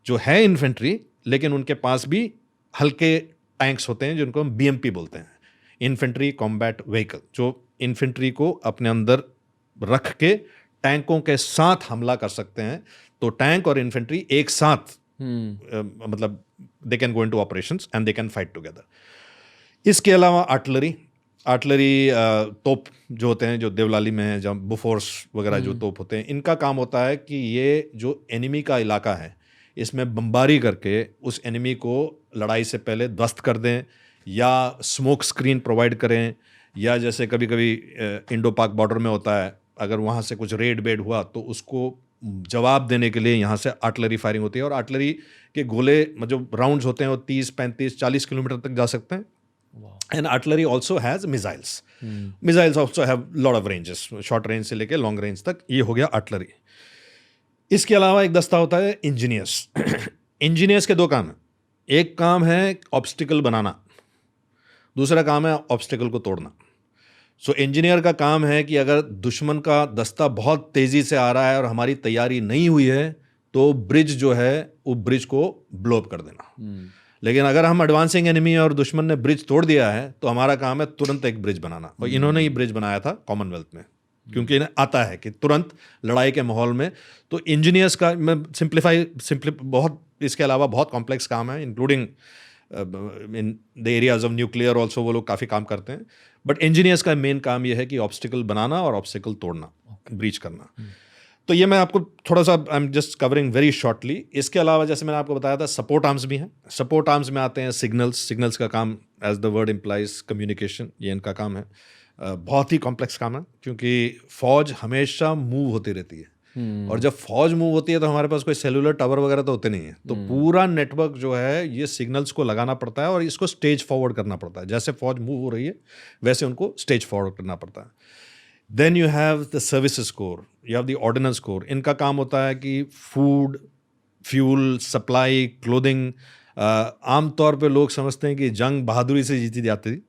Speaker 1: जो है इन्फेंट्री लेकिन उनके पास भी हल्के टैंक्स होते हैं जिनको हम बीएमपी बोलते हैं, इन्फेंट्री कॉम्बैट व्हीकल, जो इन्फेंट्री को अपने अंदर रख के टैंकों के साथ हमला कर सकते हैं। तो टैंक और इन्फेंट्री एक साथ मतलब they can go into operations and they can fight together. इसके अलावा आर्टिलरी तोप जो होते हैं, जो देवलाली में है, जब बुफोर्स वगैरह जो तोप होते हैं, इनका काम होता है कि ये जो एनिमी का इलाका है इसमें बमबारी करके उस एनिमी को लड़ाई से पहले ध्वस्त कर दें, या स्मोक स्क्रीन प्रोवाइड करें, या जैसे कभी कभी इंडो पाक बॉर्डर में होता है, अगर वहाँ से कुछ रेड बेड हुआ तो उसको जवाब देने के लिए यहाँ से आर्टिलरी फायरिंग होती है। और आर्टिलरी के गोले जो राउंड्स होते हैं वो 30, 35, 40 किलोमीटर तक जा सकते हैं। And artillery also has missiles. Missiles also have lot of ranges, short range से लेके long range तक। ये हो गया आर्टिलरी। इसके अलावा एक दस्ता होता है इंजीनियर्स। इंजीनियर्स के दो काम हैं, एक काम है ऑब्स्टिकल बनाना, दूसरा काम है ऑब्स्टिकल को तोड़ना। सो इंजीनियर का काम है कि अगर दुश्मन का दस्ता बहुत तेज़ी से आ रहा है और हमारी तैयारी नहीं हुई है, तो ब्रिज जो है वो ब्रिज को ब्लो अप कर देना। लेकिन अगर हम एडवांसिंग एनिमी और दुश्मन ने ब्रिज तोड़ दिया है, तो हमारा काम है तुरंत एक ब्रिज बनाना। और इन्होंने ही ब्रिज बनाया था कॉमनवेल्थ में, क्योंकि इन्हें आता है कि तुरंत लड़ाई के माहौल में। तो इंजीनियर्स का मैं सिंपली बहुत, इसके अलावा बहुत कॉम्प्लेक्स काम है, including in the areas of nuclear also वो लोग काफ़ी काम करते हैं। बट इंजीनियर्स का मेन काम ये है कि ऑब्स्टिकल बनाना और ऑब्स्टिकल तोड़ना, ब्रीच करना। तो ये मैं आपको थोड़ा सा, I am just covering very shortly. इसके अलावा जैसे मैंने आपको बताया था, सपोर्ट आर्म्स भी हैं। सपोर्ट आर्म्स में आते हैं सिग्नल्स का काम, as the word implies, communication, ये इनका काम है। बहुत ही कॉम्प्लेक्स काम है, क्योंकि फौज हमेशा मूव होती रहती है, और जब फौज मूव होती है तो हमारे पास कोई सेलुलर टावर वगैरह तो होते नहीं है। तो पूरा नेटवर्क जो है ये सिग्नल्स को लगाना पड़ता है और इसको स्टेज फॉरवर्ड करना पड़ता है। जैसे फौज मूव हो रही है वैसे उनको स्टेज फॉरवर्ड करना पड़ता है। Then you have the services corps, you have the ordnance corps. इनका काम होता है कि फूड, फ्यूल सप्लाई, क्लोथिंग, आम तौर पे लोग समझते हैं कि जंग बहादुरी से जीती जाती थी।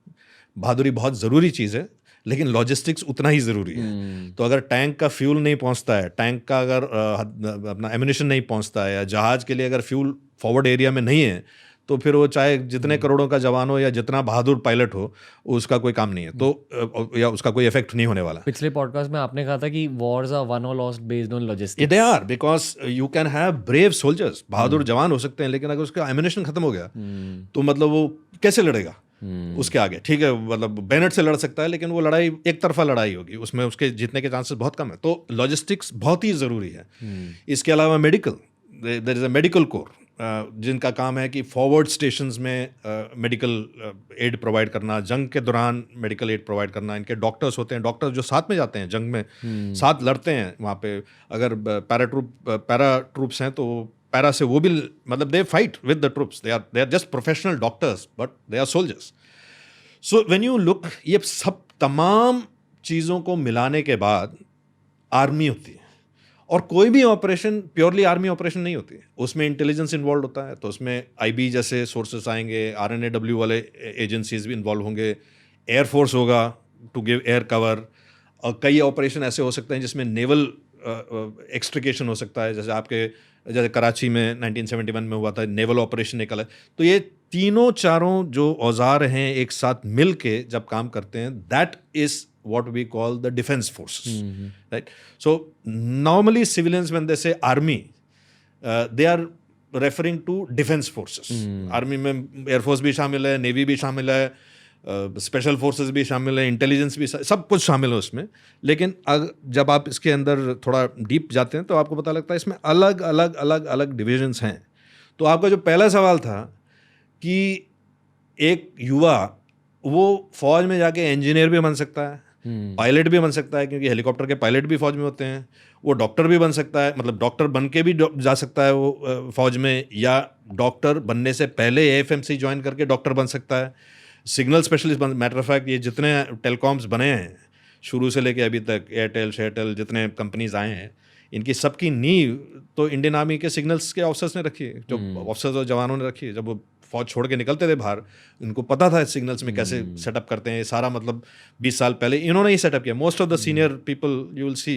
Speaker 1: बहादुरी बहुत ज़रूरी चीज़ है, लेकिन लॉजिस्टिक्स उतना ही ज़रूरी है। तो अगर टैंक का फ्यूल नहीं पहुंचता है, टैंक का अगर अपना एम्यूनिशन नहीं पहुंचता है, या जहाज़ के लिए अगर फ्यूल फॉरवर्ड एरिया में नहीं है, तो फिर वो चाहे जितने करोड़ों का जवान हो या जितना बहादुर पायलट हो, उसका कोई काम नहीं है, तो या उसका कोई इफेक्ट नहीं होने वाला।
Speaker 2: पिछले पॉडकास्ट में आपने कहा था कि वॉर्स आर वन और lost based on logistics.
Speaker 1: They are, because you can have brave soldiers, बहादुर जवान हो सकते हैं, लेकिन अगर उसका एम्यूनिशन खत्म हो गया तो मतलब वो कैसे लड़ेगा उसके आगे? ठीक है, मतलब बैनट से लड़ सकता है, लेकिन वो लड़ाई एक तरफा लड़ाई होगी, उसमें उसके जीतने के चांसेस बहुत कम है। तो लॉजिस्टिक्स बहुत ही ज़रूरी है। इसके अलावा medical, there is a medical corps जिनका काम है कि फॉरवर्ड स्टेशंस में मेडिकल एड प्रोवाइड करना, जंग के दौरान मेडिकल एड प्रोवाइड करना। इनके डॉक्टर्स होते हैं, डॉक्टर्स जो साथ में जाते हैं जंग में, साथ लड़ते हैं वहाँ पे। अगर पैरा ट्रूप्स हैं तो पैरा से वो भी, मतलब they fight with the troops, they are just professional doctors but they are soldiers. So when you look, ये सब तमाम चीज़ों को मिलाने के बाद आर्मी होती है। और कोई भी ऑपरेशन प्योरली आर्मी ऑपरेशन नहीं होती है, उसमें इंटेलिजेंस इन्वॉल्व होता है। तो उसमें आईबी जैसे सोर्सेस आएंगे, आरएनएडब्ल्यू वाले एजेंसीज भी इन्वॉल्व होंगे, एयरफोर्स होगा टू गिव एयर कवर, और कई ऑपरेशन ऐसे हो सकते हैं जिसमें नेवल एक्सट्रिकेशन हो सकता है, जैसे कराची में 1971 में हुआ था, नेवल ऑपरेशन एक अलग। तो ये तीनों चारों जो औजार हैं एक साथ मिल के जब काम करते हैं, that is what we call the defense forces, right? So normally civilians, when they say army, they are referring to defense forces. Army में एयरफोर्स भी शामिल है, नेवी भी शामिल है, स्पेशल फोर्सेस भी शामिल है, इंटेलिजेंस भी, सब कुछ शामिल है उसमें। लेकिन जब आप इसके अंदर थोड़ा डीप जाते हैं तो आपको पता लगता है इसमें अलग अलग अलग अलग डिविजन्स हैं। तो आपका जो पहला सवाल था कि एक युवा वो फौज में जाके इंजीनियर भी बन सकता है, पायलट भी बन सकता है, क्योंकि हेलीकॉप्टर के पायलट भी फौज में होते हैं, वो डॉक्टर भी बन सकता है, मतलब डॉक्टर बन के भी जा सकता है वो फौज में, या डॉक्टर बनने से पहले एएफएमसी ज्वाइन करके डॉक्टर बन सकता है, signal specialist matter of fact ये जितने टेलीकॉम्स बने हैं शुरू से लेके अभी तक, एयरटेल शेयरटेल जितने कंपनीज आए हैं, इनकी सबकी नींव तो इंडियन आर्मी के सिग्नल्स के ऑफिसर्स ने रखी है, जो ऑफिसर्स और जवानों ने रखी है। जब वो फौज छोड़ के निकलते थे बाहर, इनको पता था सिग्नल्स में कैसे सेटअप करते हैं, सारा मतलब 20 साल पहले इन्होंने ही सेटअप किया। Most of the senior people you will see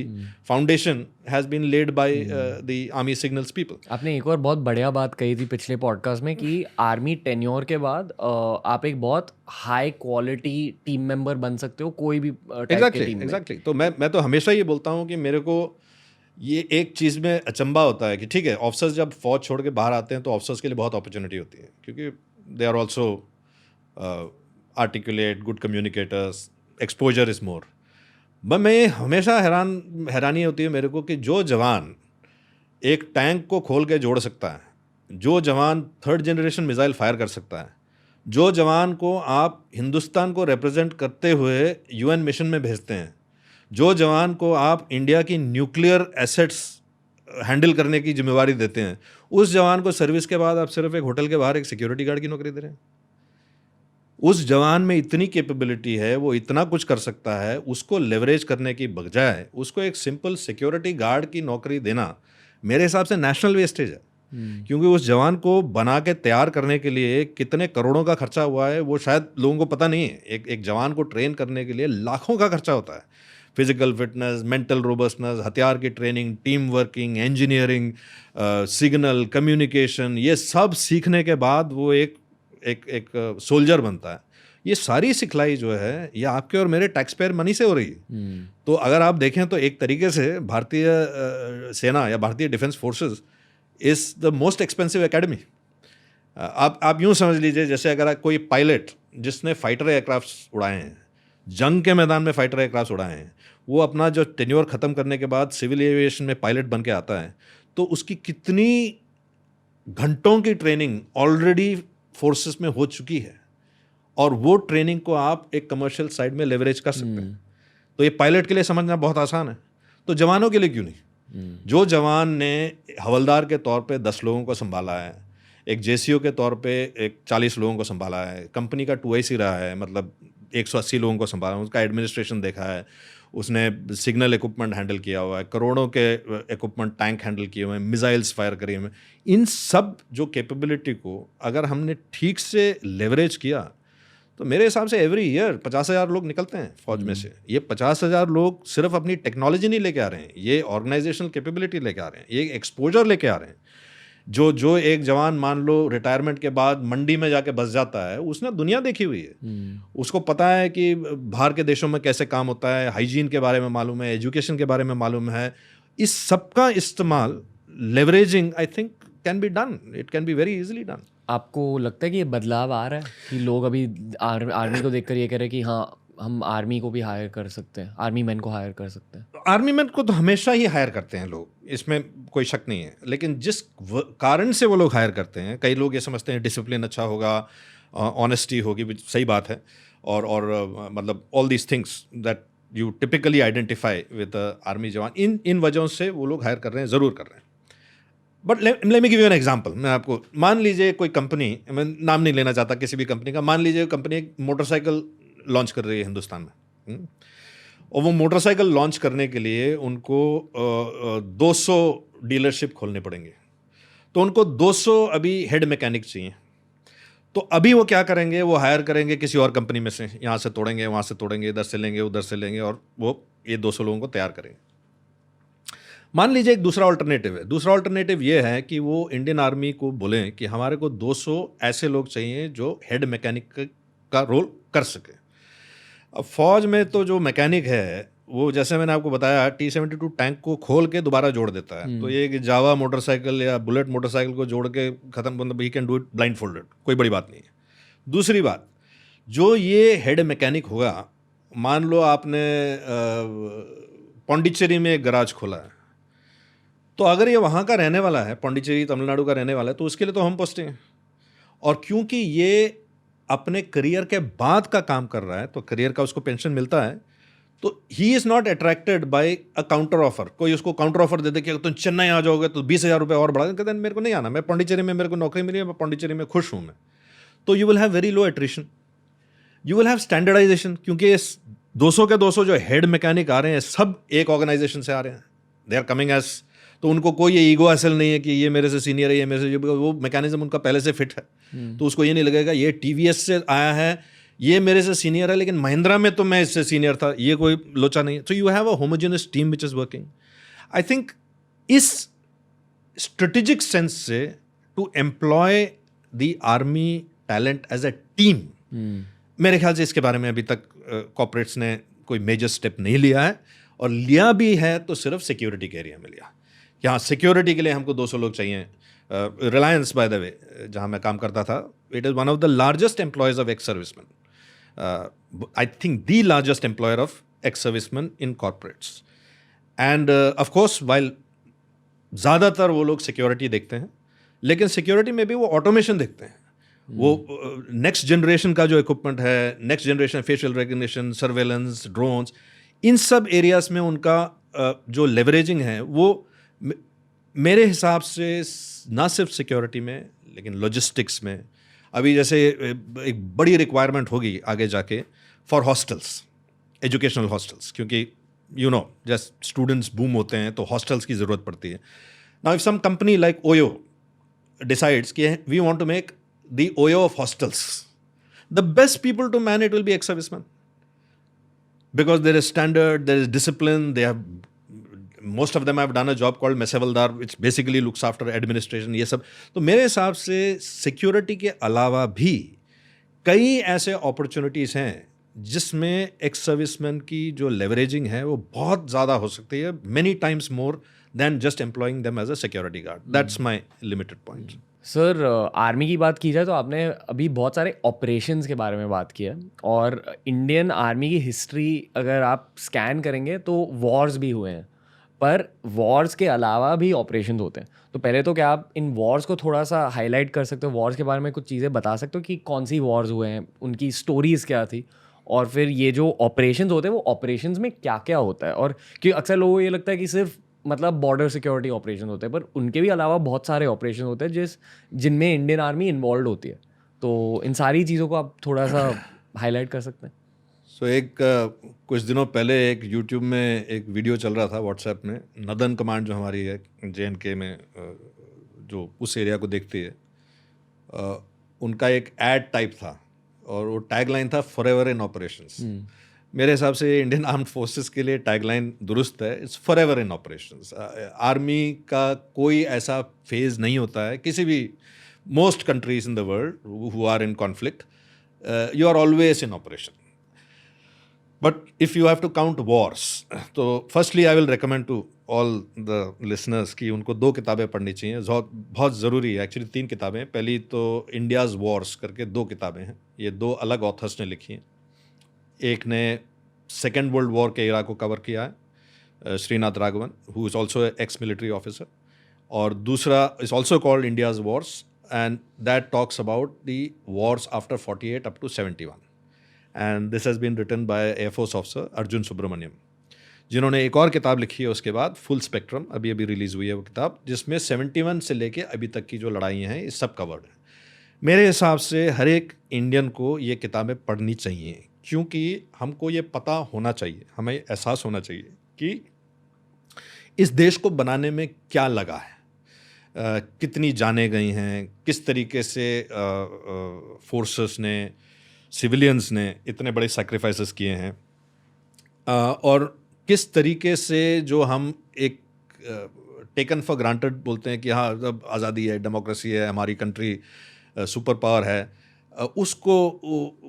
Speaker 1: foundation has been laid by the army signals people.
Speaker 2: आपने एक और बहुत बढ़िया बात कही थी पिछले पॉडकास्ट में कि आर्मी टेन्योर के बाद आप एक बहुत हाई क्वालिटी टीम मेंबर बन सकते हो कोई भी टाइप के टीम में।
Speaker 1: एग्जैक्टली। तो मैं तो हमेशा ये बोलता हूँ कि मेरे को ये एक चीज़ में अचंबा होता है कि ठीक है, ऑफिसर्स जब फौज छोड़ के बाहर आते हैं तो ऑफिसर्स के लिए बहुत अपॉर्चुनिटी होती है, क्योंकि they are also articulate, good communicators, exposure is more. But मैं हमेशा हैरानी होती है मेरे को कि जो जवान एक टैंक को खोल के जोड़ सकता है, जो जवान 3rd जनरेशन मिसाइल फायर कर सकता है, जो जवान को आप हिंदुस्तान को रिप्रेजेंट करते हुए यूएन मिशन में भेजते हैं, जो जवान को आप इंडिया की न्यूक्लियर एसेट्स हैंडल करने की जिम्मेवारी देते हैं, उस जवान को सर्विस के बाद आप सिर्फ एक होटल के बाहर एक सिक्योरिटी गार्ड की नौकरी दे रहे हैं। उस जवान में इतनी कैपेबिलिटी है, वो इतना कुछ कर सकता है, उसको लेवरेज करने की बजाय उसको एक सिंपल सिक्योरिटी गार्ड की नौकरी देना मेरे हिसाब से नेशनल वेस्टेज है। क्योंकि उस जवान को बना के तैयार करने के लिए कितने करोड़ों का खर्चा हुआ है वो शायद लोगों को पता नहीं है। एक जवान को ट्रेन करने के लिए लाखों का खर्चा होता है। फिजिकल फिटनेस, मेंटल रोबस्टनेस, हथियार की training, team working, engineering, signal, communication, ये सब सीखने के बाद वो एक सोल्जर बनता है। ये सारी सिखलाई जो है ये आपके और मेरे टैक्स पेयर मनी से हो रही है। तो अगर आप देखें तो एक तरीके से भारतीय सेना या भारतीय defence forces is the most expensive academy. आप यूँ समझ लीजिए, जैसे अगर कोई पायलट जिसने फाइटर एयरक्राफ्ट उड़ाए हैं, जंग के मैदान में फाइटर एयरक्राफ्ट उड़ाए हैं, वो अपना जो टेन्योर ख़त्म करने के बाद सिविल एविएशन में पायलट बन के आता है, तो उसकी कितनी घंटों की ट्रेनिंग ऑलरेडी फोर्सेस में हो चुकी है, और वो ट्रेनिंग को आप एक कमर्शियल साइड में लेवरेज कर सकते हैं। तो ये पायलट के लिए समझना बहुत आसान है, तो जवानों के लिए क्यों नहीं? जो जवान ने हवलदार के तौर पे 10 लोगों को संभाला है, एक जेसीओ के तौर पे एक 40 लोगों को संभाला है, कंपनी का 2IC रहा है, मतलब 180 लोगों को संभाला, उसका एडमिनिस्ट्रेशन देखा है, उसने सिग्नल इक्विपमेंट हैंडल किया हुआ है, करोड़ों के इक्विपमेंट टैंक हैंडल किए हुए हैं, मिसाइल्स फायर करे हुए हैं। इन सब जो कैपेबिलिटी को अगर हमने ठीक से लेवरेज किया तो मेरे हिसाब से एवरी ईयर 50,000 लोग निकलते हैं फौज में से। ये 50,000 लोग सिर्फ अपनी टेक्नोलॉजी नहीं लेके आ रहे हैं, ये ऑर्गेनाइजेशनल कैपेबिलिटी लेके आ रहे हैं, ये एक्सपोजर लेके आ रहे हैं। जो एक जवान मान लो रिटायरमेंट के बाद मंडी में जाके बस जाता है, उसने दुनिया देखी हुई है, उसको पता है कि बाहर के देशों में कैसे काम होता है, हाइजीन के बारे में मालूम है, एजुकेशन के बारे में मालूम है। इस सब का इस्तेमाल leveraging I think can be done, it can be very easily done.
Speaker 2: आपको लगता है कि ये बदलाव आ रहा है कि लोग अभी आर्मी को देखकर ये कह रहे हैं कि हाँ हम आर्मी को भी हायर कर सकते हैं, आर्मी मैन को हायर कर सकते हैं?
Speaker 1: आर्मी मैन को तो हमेशा ही हायर करते हैं लोग, इसमें कोई शक नहीं है। लेकिन जिस कारण से वो लोग हायर करते हैं, कई लोग ये समझते हैं डिसिप्लिन अच्छा होगा, ऑनेस्टी होगी, सही बात है, और मतलब all these things that you typically identify with army जवान, इन वजहों से वो लोग हायर कर रहे हैं, ज़रूर कर रहे हैं। But let me give you an example. मैं आपको, मान लीजिए कोई कंपनी, मैं नाम नहीं लेना चाहता किसी भी कंपनी का, मान लीजिए कंपनी एक मोटरसाइकिल लॉन्च कर रही है हिंदुस्तान में, और वो मोटरसाइकिल लॉन्च करने के लिए उनको 200 डीलरशिप खोलने पड़ेंगे। तो उनको 200 अभी हेड मैकेनिक चाहिए। तो अभी वो क्या करेंगे, वो हायर करेंगे किसी और कंपनी में से, यहाँ से तोड़ेंगे, वहाँ से तोड़ेंगे, इधर से लेंगे, उधर से लेंगे, और वो ये 200 लोगों को तैयार करेंगे। मान लीजिए एक दूसरा ऑल्टरनेटिव है। दूसरा ऑल्टरनेटिव ये है कि वो इंडियन आर्मी को बोलें कि हमारे को 200 ऐसे लोग चाहिए जो हेड मैकेनिक का रोल कर सके। अब फौज में तो जो मैकेनिक है वो, जैसे मैंने आपको बताया, T-72 टैंक को खोल के दोबारा जोड़ देता है। तो ये कि जावा मोटरसाइकिल या बुलेट मोटरसाइकिल को जोड़ के ख़त्म, मतलब he can do it blind folded, कोई बड़ी बात नहीं है। दूसरी बात, जो ये हेड मैकेनिक होगा, मान लो आपने पौंडीचेरी में एक गराज खोला है, तो अगर ये वहाँ का रहने वाला है, पौंडीचेरी तमिलनाडु का रहने वाला है, तो उसके लिए तो हम पोस्टिंग है। और क्योंकि ये अपने करियर के बाद का काम कर रहा है, तो करियर का उसको पेंशन मिलता है, तो he is not attracted by a counter offer. कोई उसको काउंटर ऑफर दे दे कि तुम चेन्नई आ जाओगे तो 20,000 रुपये और बढ़ा, कहते हैं मेरे को नहीं आना, मैं पौंडीचेरी में मेरे को नौकरी मिली है, मैं पौंडीचेरी में खुश हूँ मैं। तो you will have very low attrition, you will have standardization, क्योंकि इस 200 के 200 जो हेड मैकेनिक आ रहे हैं सब एक ऑर्गेनाइजेशन से आ रहे हैं, दे आर कमिंग एज, तो उनको कोई ये ईगो हासिल नहीं है कि ये मेरे से सीनियर है, ये मेरे से, वो मैकेनिज्म उनका पहले से फिट है। तो उसको ये नहीं लगेगा ये TVS से आया है, ये मेरे से सीनियर है, लेकिन महिंद्रा में तो मैं इससे सीनियर था, ये कोई लोचा नहीं है। So you have a homogeneous team which is working. I think इस स्ट्रेटेजिक सेंस से to employ the army talent as a team, मेरे ख्याल से इसके बारे में अभी तक कॉर्पोरेट्स ने कोई मेजर स्टेप नहीं लिया है, और लिया भी है तो सिर्फ सिक्योरिटी के एरिया में लिया। यहाँ सिक्योरिटी के लिए हमको 200 लोग चाहिए। रिलायंस बाय द वे, जहाँ मैं काम करता था, it is one of the largest employees of ex serviceman, I think the largest employer of ex serviceman in corporates. And of course while ज़्यादातर वो लोग सिक्योरिटी देखते हैं, लेकिन सिक्योरिटी में भी वो ऑटोमेशन देखते हैं। वो नेक्स्ट जनरेशन का जो इक्विपमेंट है, next generation facial recognition, surveillance, drones, इन सब एरियाज में उनका जो लेवरेजिंग है, वो मेरे हिसाब से ना सिर्फ सिक्योरिटी में लेकिन लॉजिस्टिक्स में, अभी जैसे एक बड़ी रिक्वायरमेंट होगी आगे जाके फॉर हॉस्टल्स, एजुकेशनल हॉस्टल्स, क्योंकि you know just students boom होते हैं तो हॉस्टल्स की ज़रूरत पड़ती है। Now if some company like OYO decides कि we want to make the OYO of hostels, the best people to man it will be ex serviceman, because there is standard, there is discipline, they have, most of them have done a job called Mess Havildar, which basically looks after administration, ये सब। तो मेरे हिसाब से security के अलावा भी कई ऐसे अपॉर्चुनिटीज़ हैं जिसमें एक्स सर्विसमैन की जो लेवरेजिंग है वो बहुत ज़्यादा हो सकती है, many times more than just employing them as a security guard. That's my limited point.
Speaker 2: Sir, army की बात की जाए तो आपने अभी बहुत सारे ऑपरेशंस के बारे में बात की है, और इंडियन आर्मी की हिस्ट्री अगर आप स्कैन करेंगे तो वॉर्स भी हुए हैं, पर वॉर्स के अलावा भी ऑपरेशंस होते हैं। तो पहले तो क्या आप इन वॉर्स को थोड़ा सा हाईलाइट कर सकते हो, वॉर्स के बारे में कुछ चीज़ें बता सकते हो कि कौन सी वॉर्स हुए हैं, उनकी स्टोरीज़ क्या थी, और फिर ये जो ऑपरेशंस होते हैं वो ऑपरेशंस में क्या क्या होता है? और क्योंकि अक्सर लोगों को ये लगता है कि सिर्फ मतलब बॉर्डर सिक्योरिटी ऑपरेशन होते हैं, पर उनके भी अलावा बहुत सारे ऑपरेशन होते हैं जिनमें इंडियन आर्मी इन्वॉल्व होती है। तो इन सारी चीज़ों को आप थोड़ा सा हाईलाइट कर सकते हैं?
Speaker 1: एक कुछ दिनों पहले एक यूट्यूब में एक वीडियो चल रहा था व्हाट्सएप में, नदन कमांड जो हमारी है JNK में, जो उस एरिया को देखती है, उनका एक एड टाइप था और वो टैगलाइन था फॉरएवर इन ऑपरेशंस। मेरे हिसाब से इंडियन आर्म्ड फोर्सेस के लिए टैगलाइन दुरुस्त है, it's forever in operations. Army का कोई ऐसा फेज नहीं होता है किसी भी, most countries in the world who are in conflict, you are always in operation. But if you have to count wars, तो firstly I will recommend to all the listeners कि उनको 2 किताबें पढ़नी चाहिए, बहुत ज़रूरी है। एक्चुअली 3 किताबें, पहली तो इंडियाज़ वॉर्स करके 2 किताबें हैं, ये 2 अलग ऑथर्स ने लिखी हैं। एक ने सेकेंड वर्ल्ड वॉर के इरा को कवर किया है, Srinath Raghavan, who is also ex military officer, और दूसरा is also called India's wars and that talks about the wars after 48 up to 71। And this has been written by air force officer Arjun Subramaniam, जिन्होंने एक और किताब लिखी है उसके बाद, फुल स्पेक्ट्रम, अभी अभी रिलीज़ हुई है वो किताब, जिसमें 71 से लेके अभी तक की जो लड़ाइयाँ हैं ये सब कवर्ड है। मेरे हिसाब से हर एक इंडियन को ये किताबें पढ़नी चाहिए, क्योंकि हमको ये पता होना चाहिए, हमें एहसास होना चाहिए कि इस देश को बनाने में क्या लगा है, कितनी जानें गई हैं, किस तरीके से फोर्सेस ने, सिविलियंस ने इतने बड़े सैक्रिफाइसेस किए हैं, और किस तरीके से जो हम एक टेकन फॉर ग्रांटेड बोलते हैं कि हाँ अब आज़ादी है, डेमोक्रेसी है, हमारी कंट्री सुपर पावर है, उसको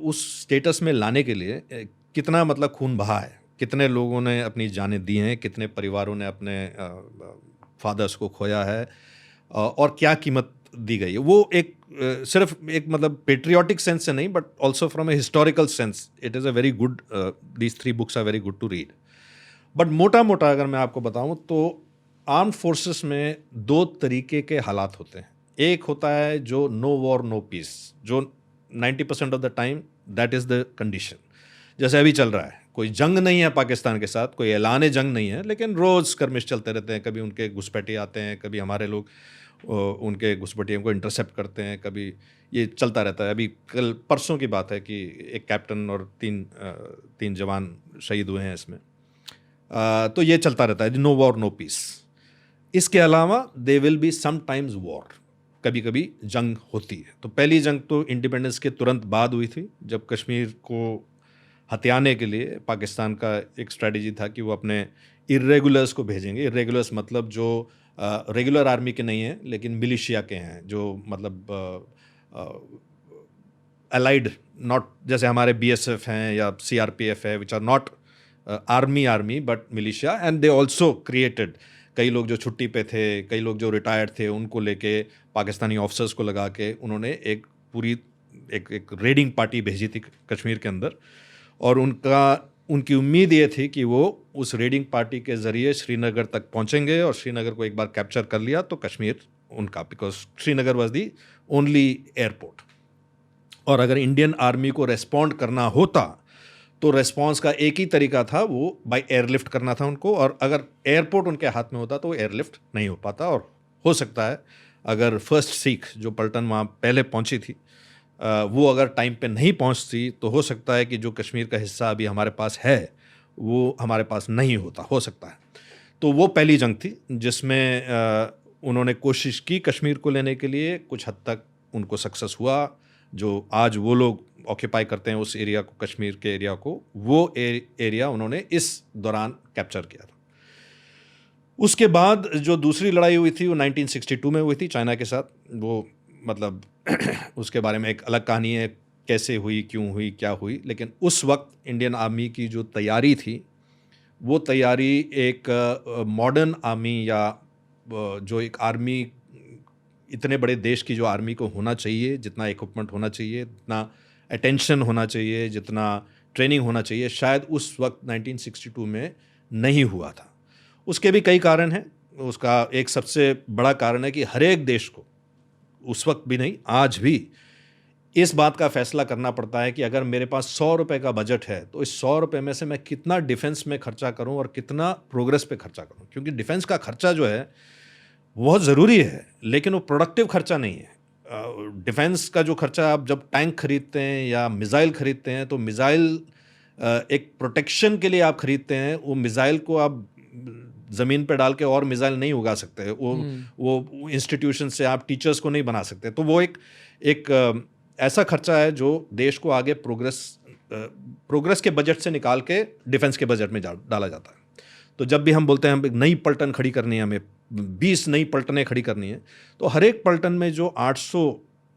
Speaker 1: उस स्टेटस में लाने के लिए कितना मतलब खून बहा है, कितने लोगों ने अपनी जानें दी हैं, कितने परिवारों ने अपने फादर्स को खोया है, और क्या कीमत दी गई है। वो एक सिर्फ एक मतलब पेट्रियाटिक सेंस से नहीं, but also from a historical sense it is a very good, these 3 books are very good to read. But मोटा मोटा अगर मैं आपको बताऊं तो आर्म्ड फोर्सेस में 2 तरीके के हालात होते हैं। एक होता है जो नो वॉर नो पीस, जो 90% of the time that is the condition. जैसे अभी चल रहा है, कोई जंग नहीं है पाकिस्तान के साथ, कोई ऐलान जंग नहीं है, लेकिन रोज़ skirmish चलते रहते हैं। कभी उनके घुसपैठिए आते हैं, कभी हमारे लोग उनके घुसपैठियों को इंटरसेप्ट करते हैं, कभी ये चलता रहता है। अभी कल परसों की बात है कि एक कैप्टन और 3 जवान शहीद हुए हैं इसमें। तो ये चलता रहता है, नो वॉर नो पीस। इसके अलावा they will be sometimes war, कभी कभी जंग होती है। तो पहली जंग तो इंडिपेंडेंस के तुरंत बाद हुई थी, जब कश्मीर को हथियाने के लिए पाकिस्तान का एक स्ट्रेटजी था कि वो अपने इर्रेगुलर्स को भेजेंगे। इर्रेगुलर्स मतलब जो रेगुलर आर्मी के नहीं हैं लेकिन मिलिशिया के हैं, जो मतलब अलाइड, नॉट जैसे हमारे BSF हैं या CRPF है, which are not army but militia, and they also created, कई लोग जो छुट्टी पे थे, कई लोग जो रिटायर्ड थे, उनको लेके पाकिस्तानी ऑफिसर्स को लगा के उन्होंने एक पूरी एक रेडिंग पार्टी भेजी थी कश्मीर के अंदर, और उनकी उम्मीद ये थी कि वो उस रेडिंग पार्टी के ज़रिए श्रीनगर तक पहुंचेंगे, और श्रीनगर को एक बार कैप्चर कर लिया तो कश्मीर उनका, because Srinagar was the only airport. और अगर इंडियन आर्मी को रेस्पॉन्ड करना होता तो रेस्पॉन्स का एक ही तरीका था, वो बाय एयरलिफ्ट करना था उनको, और अगर एयरपोर्ट उनके हाथ में होता तो वो एयरलिफ्ट नहीं हो पाता। और हो सकता है अगर फर्स्ट सिख जो पलटन वहाँ पहले पहुँची थी, वो अगर टाइम पे नहीं पहुंचती तो हो सकता है कि जो कश्मीर का हिस्सा अभी हमारे पास है वो हमारे पास नहीं होता, हो सकता है। तो वो पहली जंग थी जिसमें उन्होंने कोशिश की कश्मीर को लेने के लिए, कुछ हद तक उनको सक्सेस हुआ। जो आज वो लोग ऑक्यूपाई करते हैं उस एरिया को, कश्मीर के एरिया को, वो एरिया उन्होंने इस दौरान कैप्चर किया था। उसके बाद जो दूसरी लड़ाई हुई थी वो 1962 में हुई थी चाइना के साथ। वो मतलब उसके बारे में एक अलग कहानी है, कैसे हुई, क्यों हुई, क्या हुई, लेकिन उस वक्त इंडियन आर्मी की जो तैयारी थी वो तैयारी एक मॉडर्न आर्मी, या जो एक आर्मी, इतने बड़े देश की जो आर्मी को होना चाहिए, जितना इक्विपमेंट होना चाहिए, जितना अटेंशन होना चाहिए, जितना ट्रेनिंग होना चाहिए, शायद उस वक्त 1962 में नहीं हुआ था। उसके भी कई कारण हैं। उसका एक सबसे बड़ा कारण है कि हर एक देश को उस वक्त भी नहीं, आज भी इस बात का फैसला करना पड़ता है कि अगर मेरे पास 100 रुपये का बजट है तो इस 100 रुपये में से मैं कितना डिफेंस में खर्चा करूं और कितना प्रोग्रेस पे खर्चा करूं। क्योंकि डिफेंस का खर्चा जो है बहुत ज़रूरी है, लेकिन वो प्रोडक्टिव खर्चा नहीं है। डिफेंस का जो खर्चा, आप जब टैंक खरीदते हैं या मिज़ाइल खरीदते हैं तो मिज़ाइल एक प्रोटेक्शन के लिए आप खरीदते हैं, वो मिसाइल को आप ज़मीन पे डाल के और मिसाइल नहीं उगा सकते, वो इंस्टीट्यूशन से आप टीचर्स को नहीं बना सकते। तो वो एक ऐसा खर्चा है जो देश को आगे प्रोग्रेस के बजट से निकाल के डिफेंस के बजट में डाला जाता है। तो जब भी हम बोलते हैं हम एक नई पलटन खड़ी करनी है, हमें 20 नई पलटनें खड़ी करनी है, तो हर एक पलटन में जो 800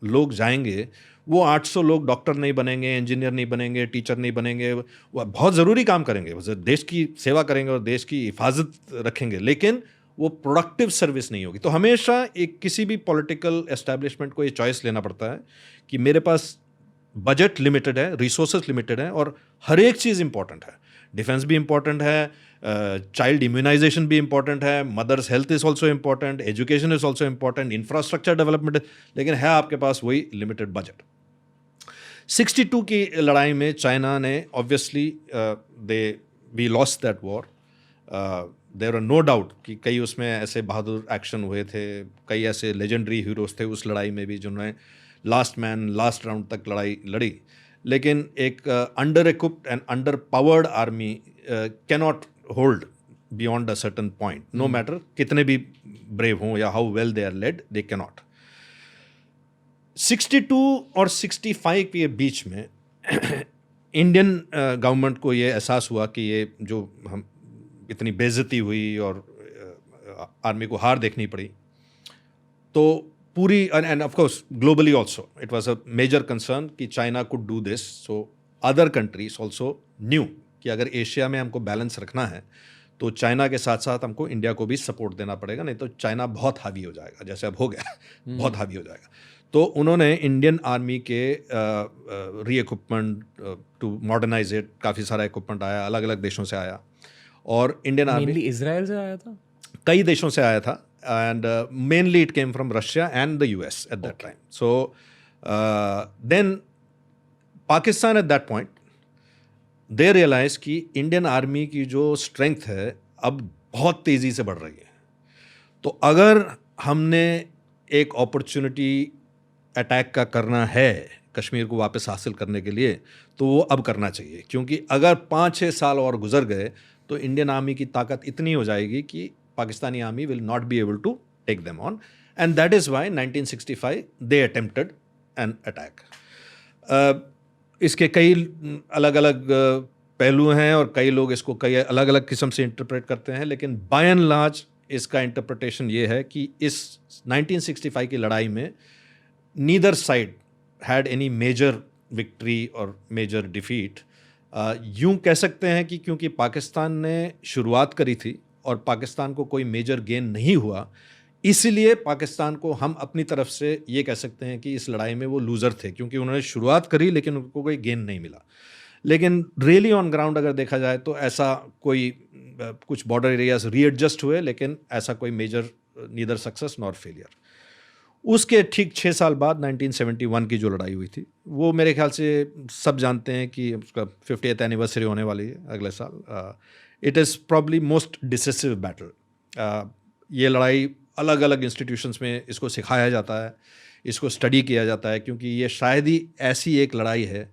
Speaker 1: लोग जाएंगे, वो 800 लोग डॉक्टर नहीं बनेंगे, इंजीनियर नहीं बनेंगे, टीचर नहीं बनेंगे, वो बहुत ज़रूरी काम करेंगे, वो देश की सेवा करेंगे और देश की हिफाजत रखेंगे, लेकिन वो प्रोडक्टिव सर्विस नहीं होगी। तो हमेशा एक किसी भी पॉलिटिकल एस्टैब्लिशमेंट को ये चॉइस लेना पड़ता है कि मेरे पास बजट लिमिटेड है, रिसोर्सेज लिमिटेड है, और हर एक चीज़ इंपॉर्टेंट है। डिफेंस भी इंपॉर्टेंट है, चाइल्ड इम्यूनाइजेशन भी इंपॉर्टेंट है, mothers health is also important, education is also important, infrastructure development, लेकिन है आपके पास वही लिमिटेड बजट। 62 की लड़ाई में चाइना ने obviously we lost that war. There are no doubt कि कई उसमें ऐसे बहादुर एक्शन हुए थे, कई ऐसे लेजेंडरी हीरोज थे उस लड़ाई में भी जिन्होंने लास्ट मैन लास्ट राउंड तक लड़ाई लड़ी, लेकिन एक under equipped and under powered army cannot hold beyond a certain point, no matter कितने भी ब्रेव हों या how well they are led, they cannot. 62 और 65 के बीच में इंडियन गवर्नमेंट को ये एहसास हुआ कि ये जो हम इतनी बेइज्जती हुई और आर्मी को हार देखनी पड़ी, तो पूरी end of course globally also it was a major concern कि China could do this, so other countries also knew कि अगर एशिया में हमको बैलेंस रखना है तो चाइना के साथ साथ हमको इंडिया को भी सपोर्ट देना पड़ेगा, नहीं तो चाइना बहुत हावी हो जाएगा, जैसे अब हो गया बहुत हावी हो जाएगा। तो उन्होंने इंडियन आर्मी के री इक्विपमेंट टू मॉडर्नाइज इट, काफ़ी सारा इक्विपमेंट आया, अलग अलग देशों से आया, और इंडियन आर्मी
Speaker 2: मेनली इजराइल से आया था,
Speaker 1: कई देशों से आया था, and mainly it came from Russia and the US at that time. So then Pakistan at that point they realise कि इंडियन आर्मी की जो स्ट्रेंथ है अब बहुत तेज़ी से बढ़ रही है, तो अगर हमने एक अपॉर्चुनिटी अटैक का करना है कश्मीर को वापस हासिल करने के लिए, तो वो अब करना चाहिए, क्योंकि अगर 5-6 साल और गुजर गए तो इंडियन आर्मी की ताकत इतनी हो जाएगी कि Pakistani army will not be able to take them on, and that is why 1965 they attempted an attack. इसके कई अलग अलग पहलू हैं और कई लोग इसको कई अलग अलग किस्म से इंटरप्रेट करते हैं, लेकिन बाय एंड लार्ज इसका इंटरप्रिटेशन ये है कि इस 1965 की लड़ाई में neither side had any major victory और मेजर डिफीट। यूं कह सकते हैं कि क्योंकि पाकिस्तान ने शुरुआत करी थी और पाकिस्तान को कोई मेजर गेन नहीं हुआ, इसीलिए पाकिस्तान को हम अपनी तरफ से ये कह सकते हैं कि इस लड़ाई में वो लूज़र थे, क्योंकि उन्होंने शुरुआत करी लेकिन उनको कोई गेन नहीं मिला। लेकिन रियली ऑन ग्राउंड अगर देखा जाए तो ऐसा कोई कुछ बॉर्डर एरियाज रीएडजस्ट हुए, लेकिन ऐसा कोई major neither success nor failure. उसके ठीक 6 साल बाद 1971 की जो लड़ाई हुई थी, वो मेरे ख्याल से सब जानते हैं कि उसका 50th एनिवर्सरी होने वाली है अगले साल। It is probably most decisive battle. ये लड़ाई अलग अलग इंस्टीट्यूशंस में इसको सिखाया जाता है, इसको स्टडी किया जाता है, क्योंकि ये शायद ही ऐसी एक लड़ाई है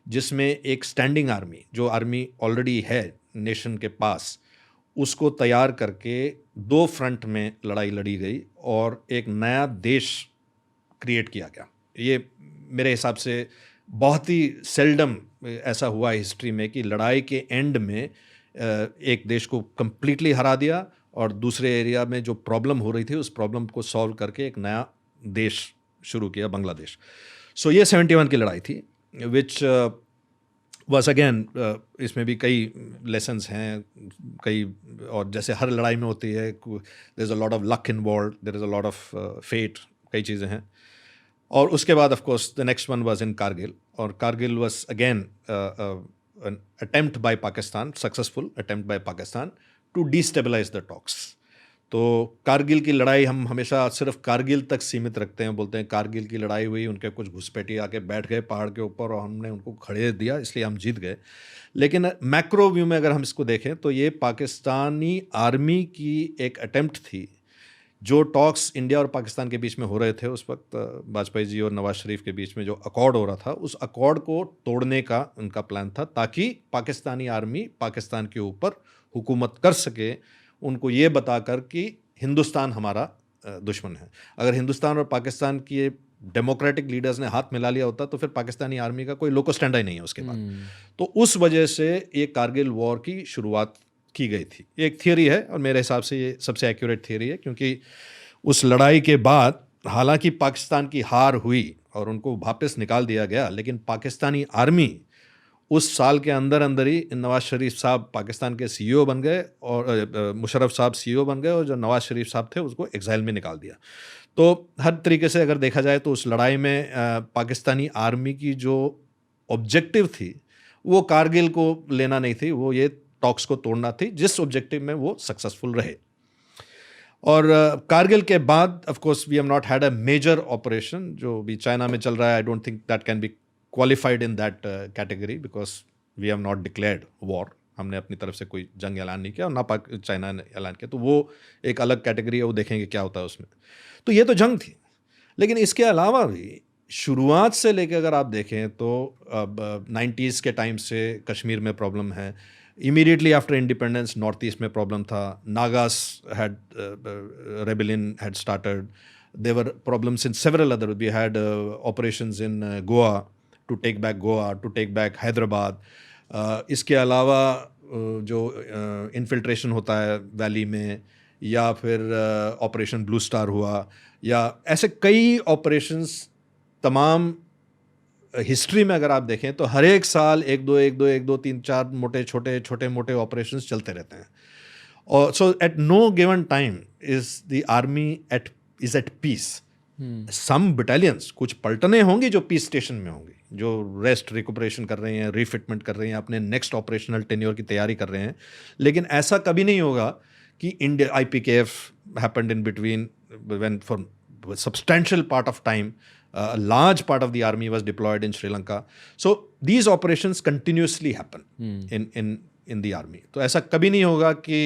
Speaker 1: जिसमें एक स्टैंडिंग आर्मी, जो आर्मी ऑलरेडी है नेशन के पास, उसको तैयार करके 2 फ्रंट में लड़ाई लड़ी गई और एक नया देश क्रिएट किया गया। ये मेरे हिसाब से बहुत ही सेल्डम ऐसा हुआ हिस्ट्री में कि लड़ाई के एंड में एक देश को कम्प्लीटली हरा दिया और दूसरे एरिया में जो प्रॉब्लम हो रही थी उस प्रॉब्लम को सॉल्व करके एक नया देश शुरू किया, बांग्लादेश। सो ये 71 की लड़ाई थी, विच वॉज अगेन, इसमें भी कई लेसन्स हैं, कई, और जैसे हर लड़ाई में होती है, there is a lot of luck involved, there is a lot of fate, कई चीज़ें हैं। और उसके बाद of course the next one was in Kargil, और Kargil was again an attempt by Pakistan, successful attempt by Pakistan to destabilize the talks. तो कारगिल की लड़ाई हम हमेशा सिर्फ कारगिल तक सीमित रखते हैं, बोलते हैं कारगिल की लड़ाई हुई, उनके कुछ घुसपैठी आके बैठ गए पहाड़ के ऊपर और हमने उनको खड़े दिया इसलिए हम जीत गए। लेकिन मैक्रो व्यू में अगर हम इसको देखें तो ये पाकिस्तानी आर्मी की एक अटेम्प्ट थी जो टॉक्स इंडिया और पाकिस्तान के बीच में हो रहे थे उस वक्त, वाजपेयी जी और नवाज शरीफ के बीच में जो अकॉर्ड हो रहा था, उस अकॉर्ड को तोड़ने का उनका प्लान था, ताकि पाकिस्तानी आर्मी पाकिस्तान के ऊपर हुकूमत कर सके, उनको ये बताकर कि हिंदुस्तान हमारा दुश्मन है। अगर हिंदुस्तान और पाकिस्तान की डेमोक्रेटिक लीडर्स ने हाथ मिला लिया होता तो फिर पाकिस्तानी आर्मी का कोई लोको स्टैंड ही नहीं है उसके बाद। तो उस वजह से ये कारगिल वॉर की शुरुआत की गई थी। एक थियरी है और मेरे हिसाब से ये सबसे एक्यूरेट थियरी है, क्योंकि उस लड़ाई के बाद हालांकि पाकिस्तान की हार हुई और उनको वापस निकाल दिया गया, लेकिन पाकिस्तानी आर्मी उस साल के अंदर अंदर ही नवाज शरीफ साहब पाकिस्तान के सीईओ बन गए और मुशर्रफ साहब सीईओ बन गए, और जो नवाज शरीफ साहब थे उसको एग्जाइल में निकाल दिया। तो हर तरीके से अगर देखा जाए तो उस लड़ाई में पाकिस्तानी आर्मी की जो ऑब्जेक्टिव थी वो कारगिल को लेना नहीं थी, वो ये टॉक्स को तोड़ना थी, जिस ऑब्जेक्टिव में वो सक्सेसफुल रहे। और कारगिल के बाद of course we have not had a major operation. जो भी चाइना में चल रहा है, I don't think that can be qualified in that category, because we have not declared war. हमने अपनी तरफ से कोई जंग ऐलान नहीं किया और ना चाइना ने ऐलान किया, तो वो एक अलग कैटेगरी है, वो देखेंगे क्या होता है उसमें। तो ये तो जंग थी, लेकिन इसके अलावा भी शुरुआत से लेकर अगर आप देखें तो अब 90s के टाइम से कश्मीर में प्रॉब्लम है। Immediately after independence north east में प्रॉब्लम था। Nagas had rebellion had started. There were problems in several other, we had operations in Goa to take back Goa, to take back Hyderabad. इसके अलावा जो इन्फिल्ट्रेशन होता है वैली में, या फिर ऑपरेशन ब्लू स्टार हुआ, या ऐसे कई ऑपरेशंस तमाम हिस्ट्री में अगर आप देखें तो हर एक साल एक दो 3-4 छोटे मोटे ऑपरेशंस चलते रहते हैं। और so at no given time is the army is at peace. Some battalions, कुछ पलटने होंगी जो पीस स्टेशन में होंगी, जो रेस्ट रिकुपरेशन कर रहे हैं, रिफिटमेंट कर रहे हैं, अपने नेक्स्ट ऑपरेशनल टेन्योर की तैयारी कर रहे हैं। लेकिन ऐसा कभी नहीं होगा कि India IPKF happened in between when for substantial part of time a large part of the army was deployed in Sri Lanka. So these operations continuously happen in the army. तो ऐसा कभी नहीं होगा कि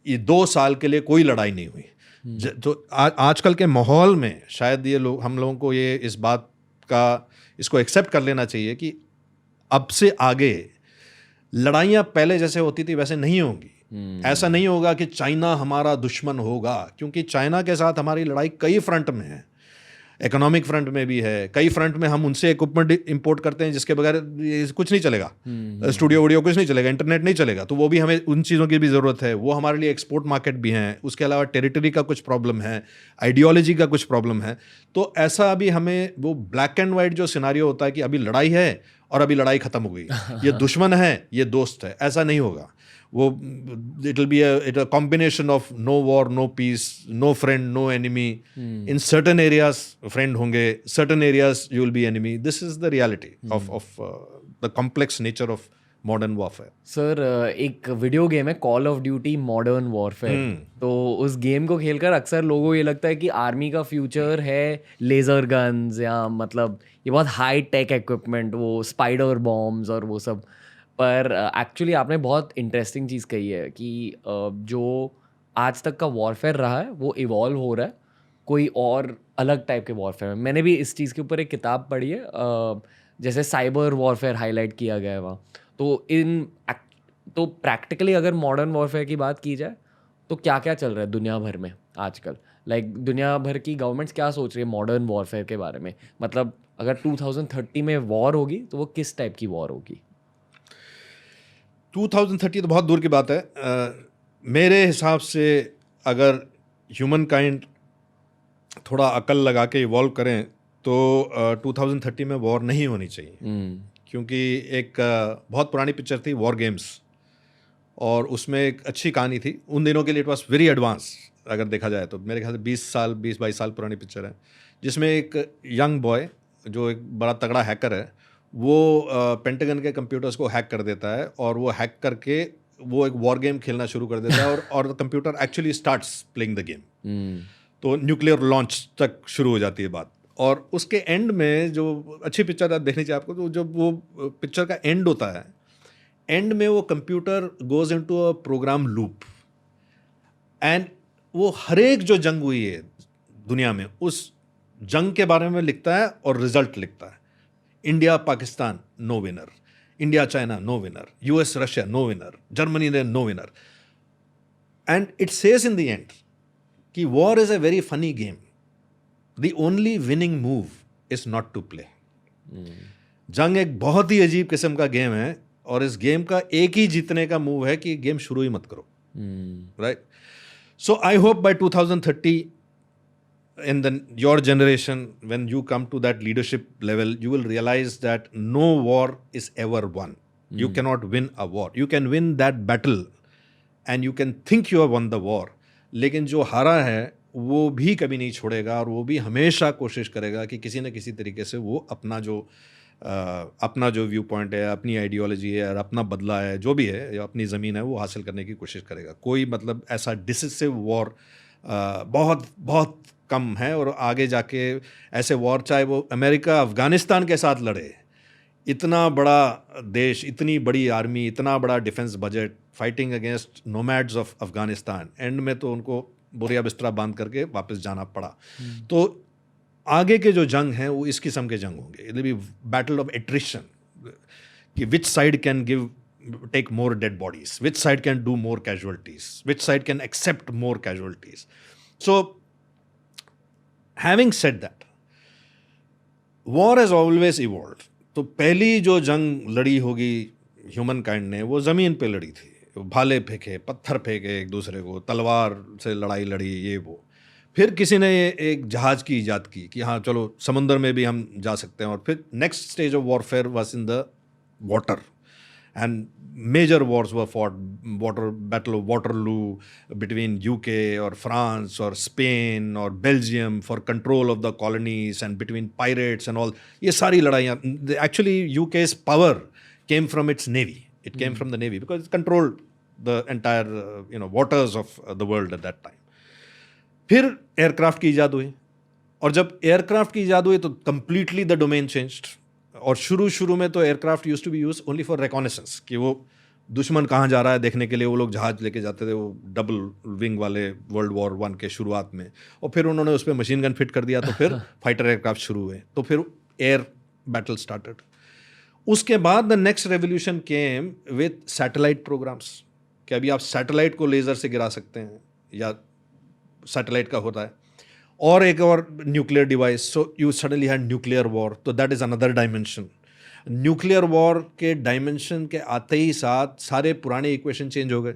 Speaker 1: ये 2 साल के लिए कोई लड़ाई नहीं हुई। तो आजकल के माहौल में शायद ये लोग, हम लोगों को ये इस बात का इसको एक्सेप्ट कर लेना चाहिए कि अब से आगे लड़ाइयाँ पहले जैसे होती थी वैसे नहीं होंगी। ऐसा नहीं होगा कि चाइना हमारा दुश्मन होगा, क्योंकि चाइना के साथ हमारी लड़ाई कई फ्रंट में है। इकोनॉमिक फ्रंट में भी है, कई फ्रंट में हम उनसे इक्विपमेंट इंपोर्ट करते हैं जिसके बगैर कुछ नहीं चलेगा। स्टूडियो वूडियो कुछ नहीं चलेगा, इंटरनेट नहीं चलेगा, तो वो भी हमें उन चीज़ों की भी ज़रूरत है। वो हमारे लिए एक्सपोर्ट मार्केट भी हैं। उसके अलावा टेरिटरी का कुछ प्रॉब्लम है, आइडियोलॉजी का कुछ प्रॉब्लम है। तो ऐसा अभी हमें वो ब्लैक एंड वाइट जो सिनारियो होता है कि अभी लड़ाई है और अभी लड़ाई ख़त्म हो गई, ये दुश्मन है, ये दोस्त है, ऐसा नहीं होगा। वो it will be a combination of no war, no peace, no friend, no enemy. In certain areas friend होंगे, certain areas you will be enemy. This is the reality of the complex nature of modern warfare.
Speaker 2: Sir, एक video game है call of duty modern warfare. तो उस game को खेलकर अक्सर लोगों को ये लगता है कि आर्मी का फ्यूचर है लेज़र गन्स, या मतलब ये बहुत हाई टेक इक्विपमेंट, वो स्पाइडर बॉम्ब्स और वो सब। पर एक्चुअली आपने बहुत इंटरेस्टिंग चीज़ कही है कि जो आज तक का वॉरफेयर रहा है वो इवॉल्व हो रहा है कोई और अलग टाइप के वॉरफेयर में। मैंने भी इस चीज़ के ऊपर एक किताब पढ़ी है, जैसे साइबर वॉरफेयर हाईलाइट किया गया है वहाँ। तो प्रैक्टिकली अगर मॉडर्न वॉरफेयर की बात की जाए तो क्या क्या चल रहा है दुनिया भर में आजकल? दुनिया भर की गवर्नमेंट्स क्या सोच रही है मॉडर्न वॉरफेयर के बारे में? मतलब अगर 2030 में वॉर होगी तो वो किस टाइप की वॉर होगी?
Speaker 1: 2030 तो बहुत दूर की बात है। मेरे हिसाब से अगर ह्यूमन काइंड थोड़ा अकल लगा के इवॉल्व करें तो 2030 में वॉर नहीं होनी चाहिए। क्योंकि एक बहुत पुरानी पिक्चर थी वॉर गेम्स, और उसमें एक अच्छी कहानी थी। उन दिनों के लिए इट वॉज वेरी एडवांस अगर देखा जाए तो। मेरे ख्याल से 20-22 साल पुरानी पिक्चर है, जिसमें एक यंग बॉय जो एक बड़ा तगड़ा हैकर है, वो पेंटागन के कंप्यूटर्स को हैक कर देता है, और वो हैक करके वो एक वॉर गेम खेलना शुरू कर देता है, और the computer actually starts playing the game. तो न्यूक्लियर लॉन्च तक शुरू हो जाती है बात। और उसके एंड में जो अच्छी पिक्चर आप देखनी चाहिए आपको, तो जब वो पिक्चर का एंड होता है, एंड में वो computer goes into a program loop, and वो हर एक जो जंग हुई है दुनिया में उस जंग के बारे में लिखता है और रिजल्ट लिखता है. India Pakistan no winner, India China no winner, US Russia no winner, Germany ने no winner. And it says in the end कि war is a very funny game, the only winning move is not to play. जंग एक बहुत ही अजीब किस्म का game है और इस गेम का एक ही जीतने का मूव है कि गेम शुरू ही मत करो. Right. So I hope by 2030 in your generation, when you come to that leadership level, you will realize that no war is ever won. You cannot win a war. You can win that battle and you can think you have won the war, लेकिन जो हारा है वो भी कभी नहीं छोड़ेगा और वो भी हमेशा कोशिश करेगा कि किसी न किसी तरीके से वो अपना जो व्यू पॉइंट है, अपनी आइडियोलॉजी है और अपना बदला है, जो भी है या अपनी ज़मीन है, वो हासिल करने की कोशिश करेगा. कोई मतलब ऐसा डिसिसिव वॉर बहुत बहुत कम है. और आगे जाके ऐसे वॉर, चाहे वो अमेरिका अफ़गानिस्तान के साथ लड़े, इतना बड़ा देश, इतनी बड़ी आर्मी, इतना बड़ा defence budget, fighting against nomads of Afghanistan, and में तो उनको बोरिया बिस्तरा बांध करके वापस जाना पड़ा. तो आगे के जो जंग हैं वो इस किस्म के जंग होंगे. It will be battle of attrition, कि which side can take more dead bodies, which side can do more casualties, which side can accept more casualties. So having said that, war has always evolved. तो पहली जो जंग लड़ी होगी human kind ने, वो ज़मीन पे लड़ी थी. भाले फेंके, पत्थर फेंके एक दूसरे को, तलवार से लड़ाई लड़ी, ये वो. फिर किसी ने एक जहाज़ की ईजाद की कि हाँ चलो समुंदर में भी हम जा सकते हैं. और फिर next stage of warfare was in the water. And major wars were fought, Battle of Waterloo between UK or France or Spain or Belgium for control of the colonies, and between pirates and all. ये सारी लड़ाइयाँ, actually UK's power came from its navy. It came from the navy because it controlled the entire waters of the world at that time. फिर aircraft की ईजाद हुई, और जब aircraft की ईजाद हुई तो कंप्लीटली द डोमेन चेंज्ड. और शुरू में तो aircraft used to be used only for reconnaissance, कि वो दुश्मन कहाँ जा रहा है देखने के लिए वो लोग जहाज लेके जाते थे, वो डबल विंग वाले World War I के शुरुआत में. और फिर उन्होंने उस पर मशीन गन फिट कर दिया, तो फिर फाइटर एयरक्राफ्ट शुरू हुए, तो फिर एयर बैटल स्टार्टेड. उसके बाद the next revolution came with satellite programmes, कि अभी आप सैटेलाइट को लेज़र से गिरा सकते हैं, या सैटेलाइट का होता है, और एक और nuclear device. So you suddenly had nuclear war. तो that is another dimension. Nuclear war के डायमेंशन के आते ही साथ सारे पुराने इक्वेशन चेंज हो गए.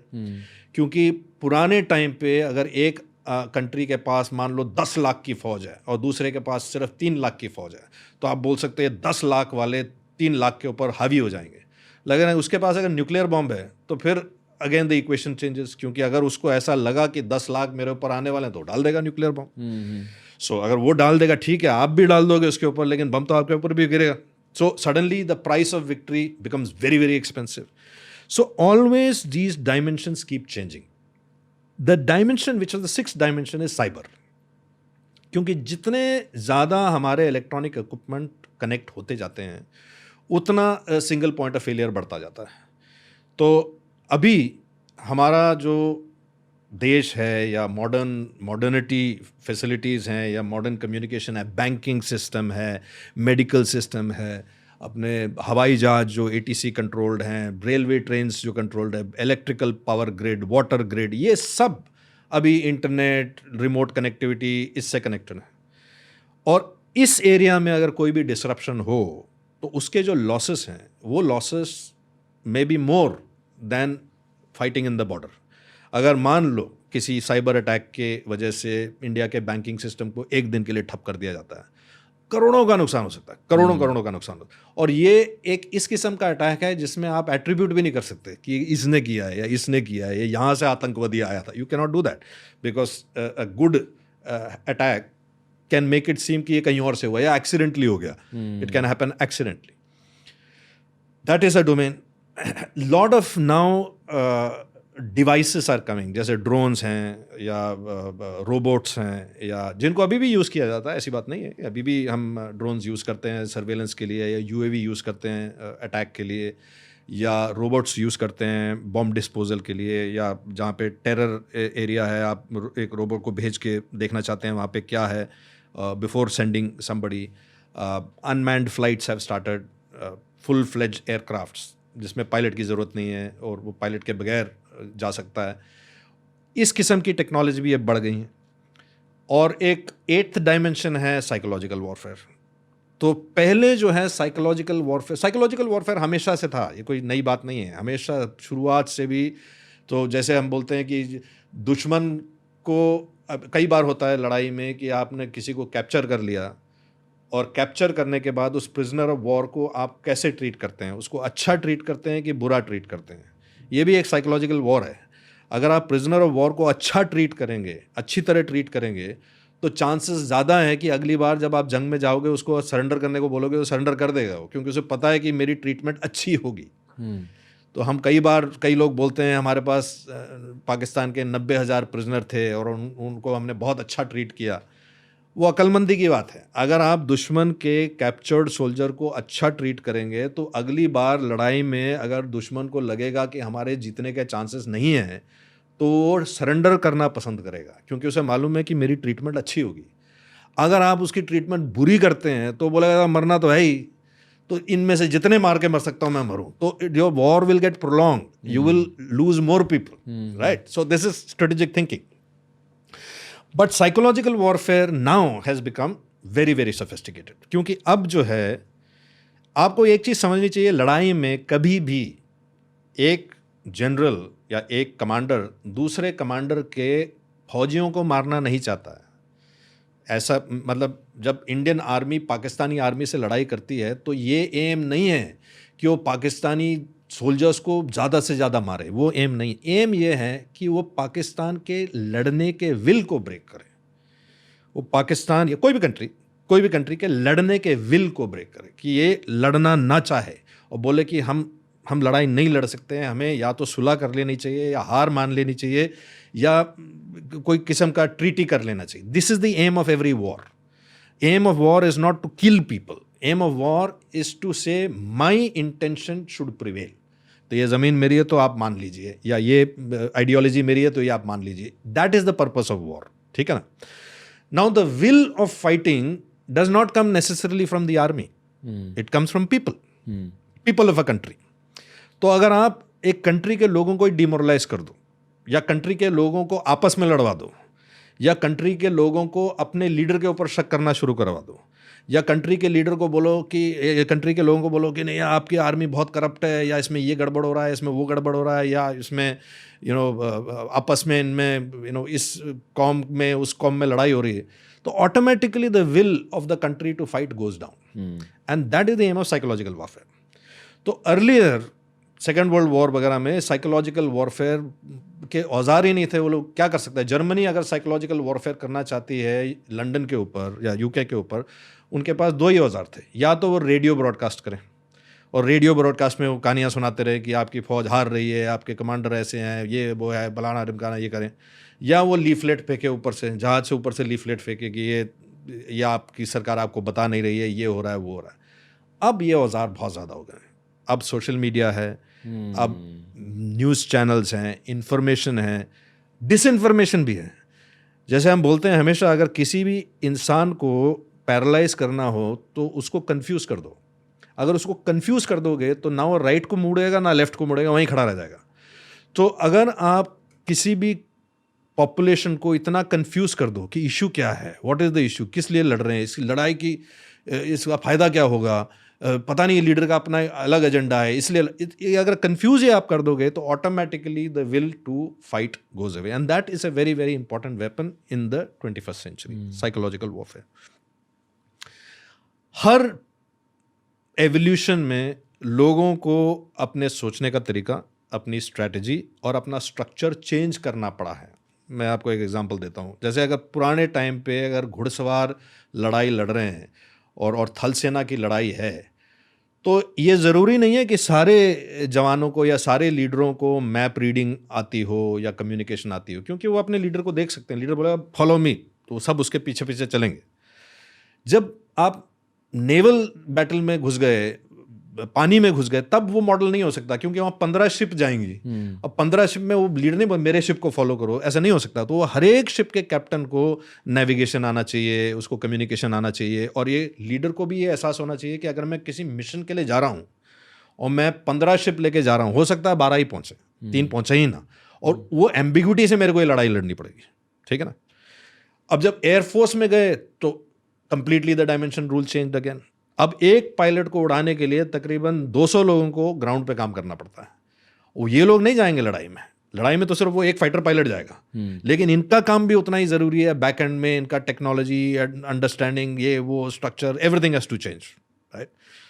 Speaker 1: क्योंकि पुराने टाइम पे अगर एक कंट्री के पास मान लो 10 लाख की फ़ौज है और दूसरे के पास सिर्फ 3 लाख की फ़ौज है, तो आप बोल सकते हैं 10 लाख वाले 3 लाख के ऊपर हावी हो जाएंगे. लेकिन उसके पास अगर न्यूक्लियर बॉम्ब है तो फिर अगेन द इक्वेशन चेंजेस, क्योंकि अगर उसको ऐसा लगा कि 10 लाख मेरे ऊपर आने वाले हैं तो डाल देगा न्यूक्लियर बम. सो अगर वो डाल देगा ठीक है, आप भी डाल दोगे उसके ऊपर, लेकिन बम तो आपके ऊपर भी गिरेगा. So suddenly the price of victory becomes very very expensive. So always these dimensions keep changing. The dimension which is the sixth dimension is cyber. क्योंकि जितने ज़्यादा हमारे इलेक्ट्रॉनिक इक्विपमेंट कनेक्ट होते जाते हैं उतना सिंगल पॉइंट ऑफ फेलियर बढ़ता जाता है. तो अभी हमारा जो देश है, या मॉडर्निटी फैसिलिटीज़ हैं, या मॉडर्न कम्युनिकेशन है, बैंकिंग सिस्टम है, मेडिकल सिस्टम है, अपने हवाई जहाज़ जो ATC कंट्रोल्ड हैं, रेलवे ट्रेन्स जो कंट्रोल्ड है, electrical power grid, water grid, ये सब अभी इंटरनेट, रिमोट कनेक्टिविटी इससे कनेक्टेड है. और इस एरिया में अगर कोई भी डिसरप्शन हो तो उसके जो लॉसेस हैं वो losses may be more than fighting in the border. अगर मान लो किसी साइबर अटैक के वजह से इंडिया के बैंकिंग सिस्टम को एक दिन के लिए ठप कर दिया जाता है, करोड़ों का नुकसान हो सकता है, करोड़ों का नुकसान होता है. और ये एक इस किस्म का अटैक है जिसमें आप एट्रीब्यूट भी नहीं कर सकते कि इसने किया है या इसने किया है, या यहाँ से आतंकवादी आया था. You can not do that because a good attack can make it seem कि ये कहीं और से हुआ या एक्सीडेंटली हो गया. It can happen accidentally. That is a domain. Lot of now devices are coming, जैसे ड्रोन्स हैं या रोबोट्स हैं, या जिनको अभी भी यूज़ किया जाता है, ऐसी बात नहीं है. अभी भी हम ड्रोन्स यूज़ करते हैं सर्वेलेंस के लिए, या UAV यूज़ करते हैं अटैक के लिए, या रोबोट्स यूज़ करते हैं बॉम्ब डिस्पोजल के लिए, या जहाँ पे टेरर एरिया है आप एक रोबोट को भेज के देखना चाहते हैं वहाँ पे क्या है before sending somebody. Unmanned flights have started, full fledge aircrafts जिसमें पायलट की ज़रूरत नहीं है और वो पायलट के बगैर जा सकता है. इस किस्म की टेक्नोलॉजी भी अब बढ़ गई हैं. और एक 8th डायमेंशन है साइकोलॉजिकल वॉरफेयर. तो पहले जो है साइकोलॉजिकल वॉरफेयर हमेशा से था, ये कोई नई बात नहीं है, हमेशा शुरुआत से भी. तो जैसे हम बोलते हैं कि दुश्मन को कई बार होता है लड़ाई में कि आपने किसी को कैप्चर कर लिया और कैप्चर करने के बाद उस प्रिजनर ऑफ वॉर को आप कैसे ट्रीट करते हैं, उसको अच्छा ट्रीट करते हैं कि बुरा ट्रीट करते हैं. ये भी एक साइकोलॉजिकल वॉर है. अगर आप प्रिजनर ऑफ वॉर को अच्छा ट्रीट करेंगे, अच्छी तरह ट्रीट करेंगे, तो चांसेस ज़्यादा है कि अगली बार जब आप जंग में जाओगे उसको सरेंडर करने को बोलोगे तो सरेंडर कर देगा वो, क्योंकि उसे पता है कि मेरी ट्रीटमेंट अच्छी होगी. तो हम कई लोग बोलते हैं हमारे पास पाकिस्तान के 90,000 प्रिजनर थे और उनको हमने बहुत अच्छा ट्रीट किया. वो अक्लमंदी की बात है. अगर आप दुश्मन के कैप्चर्ड सोल्जर को अच्छा ट्रीट करेंगे तो अगली बार लड़ाई में अगर दुश्मन को लगेगा कि हमारे जीतने के चांसेस नहीं हैं तो वो सरेंडर करना पसंद करेगा, क्योंकि उसे मालूम है कि मेरी ट्रीटमेंट अच्छी होगी. अगर आप उसकी ट्रीटमेंट बुरी करते हैं तो बोलेगा मरना तो है ही, तो इनमें से जितने मार के मर सकता हूँ मैं मरूँ. तो your war will get prolong, you will lose more people, right. So this is strategic thinking. But psychological warfare now has become very very sophisticated, क्योंकि अब जो है आपको एक चीज़ समझनी चाहिए, लड़ाई में कभी भी एक जनरल या एक कमांडर दूसरे कमांडर के फौजियों को मारना नहीं चाहता है. ऐसा मतलब जब इंडियन आर्मी पाकिस्तानी आर्मी से लड़ाई करती है तो ये एम नहीं है कि वो पाकिस्तानी सोल्जर्स को ज़्यादा से ज़्यादा मारे, वो एम नहीं. एम ये है कि वो पाकिस्तान के लड़ने के विल को ब्रेक करे. वो पाकिस्तान या कोई भी कंट्री के लड़ने के विल को ब्रेक करे, कि ये लड़ना ना चाहे और बोले कि हम लड़ाई नहीं लड़ सकते हैं, हमें या तो सुलह कर लेनी चाहिए या हार मान लेनी चाहिए या कोई किस्म का ट्रीटी कर लेना चाहिए. This is the aim of every war. Aim of war is not to kill people. Aim of war is to say my intention should prevail. तो ये ज़मीन मेरी है तो आप मान लीजिए, या ये आइडियोलॉजी मेरी है तो ये आप मान लीजिए. That is the purpose of war. ठीक है ना. Now the will of fighting does not come necessarily from the army, it comes from people of a country. तो अगर आप एक कंट्री के लोगों को डिमोरलाइज कर दो, या कंट्री के लोगों को आपस में लड़वा दो, या कंट्री के लोगों को अपने लीडर के ऊपर शक करना शुरू करवा दो, या कंट्री के लीडर को बोलो कि कंट्री के लोगों को बोलो कि नहीं आपकी आर्मी बहुत करप्ट है, या इसमें ये गड़बड़ हो रहा है, इसमें वो गड़बड़ हो रहा है, या इसमें आपस में इनमें इस कौम में उस कौम में लड़ाई हो रही है, तो automatically the will of the country to fight goes down. And that is the aim of psychological warfare. तो अर्लियर सेकेंड वर्ल्ड वॉर वगैरह में साइकोलॉजिकल वॉरफेयर के औजार ही नहीं थे. वो लोग क्या कर सकते हैं. जर्मनी अगर साइकोलॉजिकल वॉरफेयर करना चाहती है लंदन के ऊपर या यूके के ऊपर, उनके पास दो ही औजार थे. या तो वो रेडियो ब्रॉडकास्ट करें और रेडियो ब्रॉडकास्ट में वो कहानियाँ सुनाते रहे कि आपकी फ़ौज हार रही है, आपके कमांडर ऐसे हैं, ये वो है, बलाना ढिमकाना, ये करें. या वो लीफलेट फेंके ऊपर से, जहाज से ऊपर से लीफलेट फेंके कि ये आपकी सरकार आपको बता नहीं रही है, ये हो रहा है, वो हो रहा है. अब ये औजार बहुत ज़्यादा हो गए. अब सोशल मीडिया है, अब न्यूज़ चैनल्स हैं, इंफॉर्मेशन है, डिसइंफॉर्मेशन भी है. जैसे हम बोलते हैं हमेशा, अगर किसी भी इंसान को पैरालाइज करना हो तो उसको कंफ्यूज कर दो. अगर उसको कंफ्यूज कर दोगे तो ना वो राइट को मुड़ेगा ना लेफ्ट को मुड़ेगा, वहीं खड़ा रह जाएगा. तो अगर आप किसी भी पॉपुलेशन को इतना कंफ्यूज कर दो कि इशू क्या है, व्हाट इज़ द इशू, किस लिए लड़ रहे हैं, इस लड़ाई की इसका फ़ायदा क्या होगा, पता नहीं लीडर का अपना अलग एजेंडा है, इसलिए अगर कंफ्यूज ही आप कर दोगे तो automatically the will to fight goes away. And that is a very very important weapon in the 21st century, psychological warfare. हर एवोल्यूशन में लोगों को अपने सोचने का तरीका, अपनी स्ट्रैटेजी और अपना स्ट्रक्चर चेंज करना पड़ा है. मैं आपको एक एग्जांपल देता हूँ. जैसे अगर पुराने टाइम पे अगर घुड़सवार लड़ाई लड़ रहे हैं और थल सेना की लड़ाई है, तो ये ज़रूरी नहीं है कि सारे जवानों को या सारे लीडरों को मैप रीडिंग आती हो या कम्युनिकेशन आती हो, क्योंकि वो अपने लीडर को देख सकते हैं. लीडर बोलेगा फॉलो मी, तो सब उसके पीछे पीछे चलेंगे. जब आप नेवल बैटल में घुस गए, पानी में घुस गए, तब वो मॉडल नहीं हो सकता, क्योंकि वहाँ 15 शिप जाएंगी। अब 15 शिप में वो लीडर नहीं मेरे शिप को फॉलो करो, ऐसा नहीं हो सकता। तो वो हर एक शिप के कैप्टन को नेविगेशन आना चाहिए, उसको कम्युनिकेशन आना चाहिए, और ये लीडर को भी ये एहसास होना चाहिए कि अगर मैं किसी मिशन के लिए जा रहा हूँ और मैं 15 शिप लेके जा रहा हूँ, हो सकता है 12 ही पहुँचे, 3 पहुँचे ही ना, और वो एम्बिग्यूटी से मेरे को ये लड़ाई लड़नी पड़ेगी, ठीक है ना। अब जब एयरफोर्स में गए तो completely the dimension rule change again. अब एक पायलट को उड़ाने के लिए तकरीबन 200 लोगों को ग्राउंड पे काम करना पड़ता है। वो ये लोग नहीं जाएंगे लड़ाई में तो सिर्फ वो एक फाइटर पायलट जाएगा, लेकिन इनका काम भी उतना ही ज़रूरी है। बैक एंड में इनका टेक्नोलॉजी, अंडरस्टैंडिंग, ये वो structure, everything has to change, right.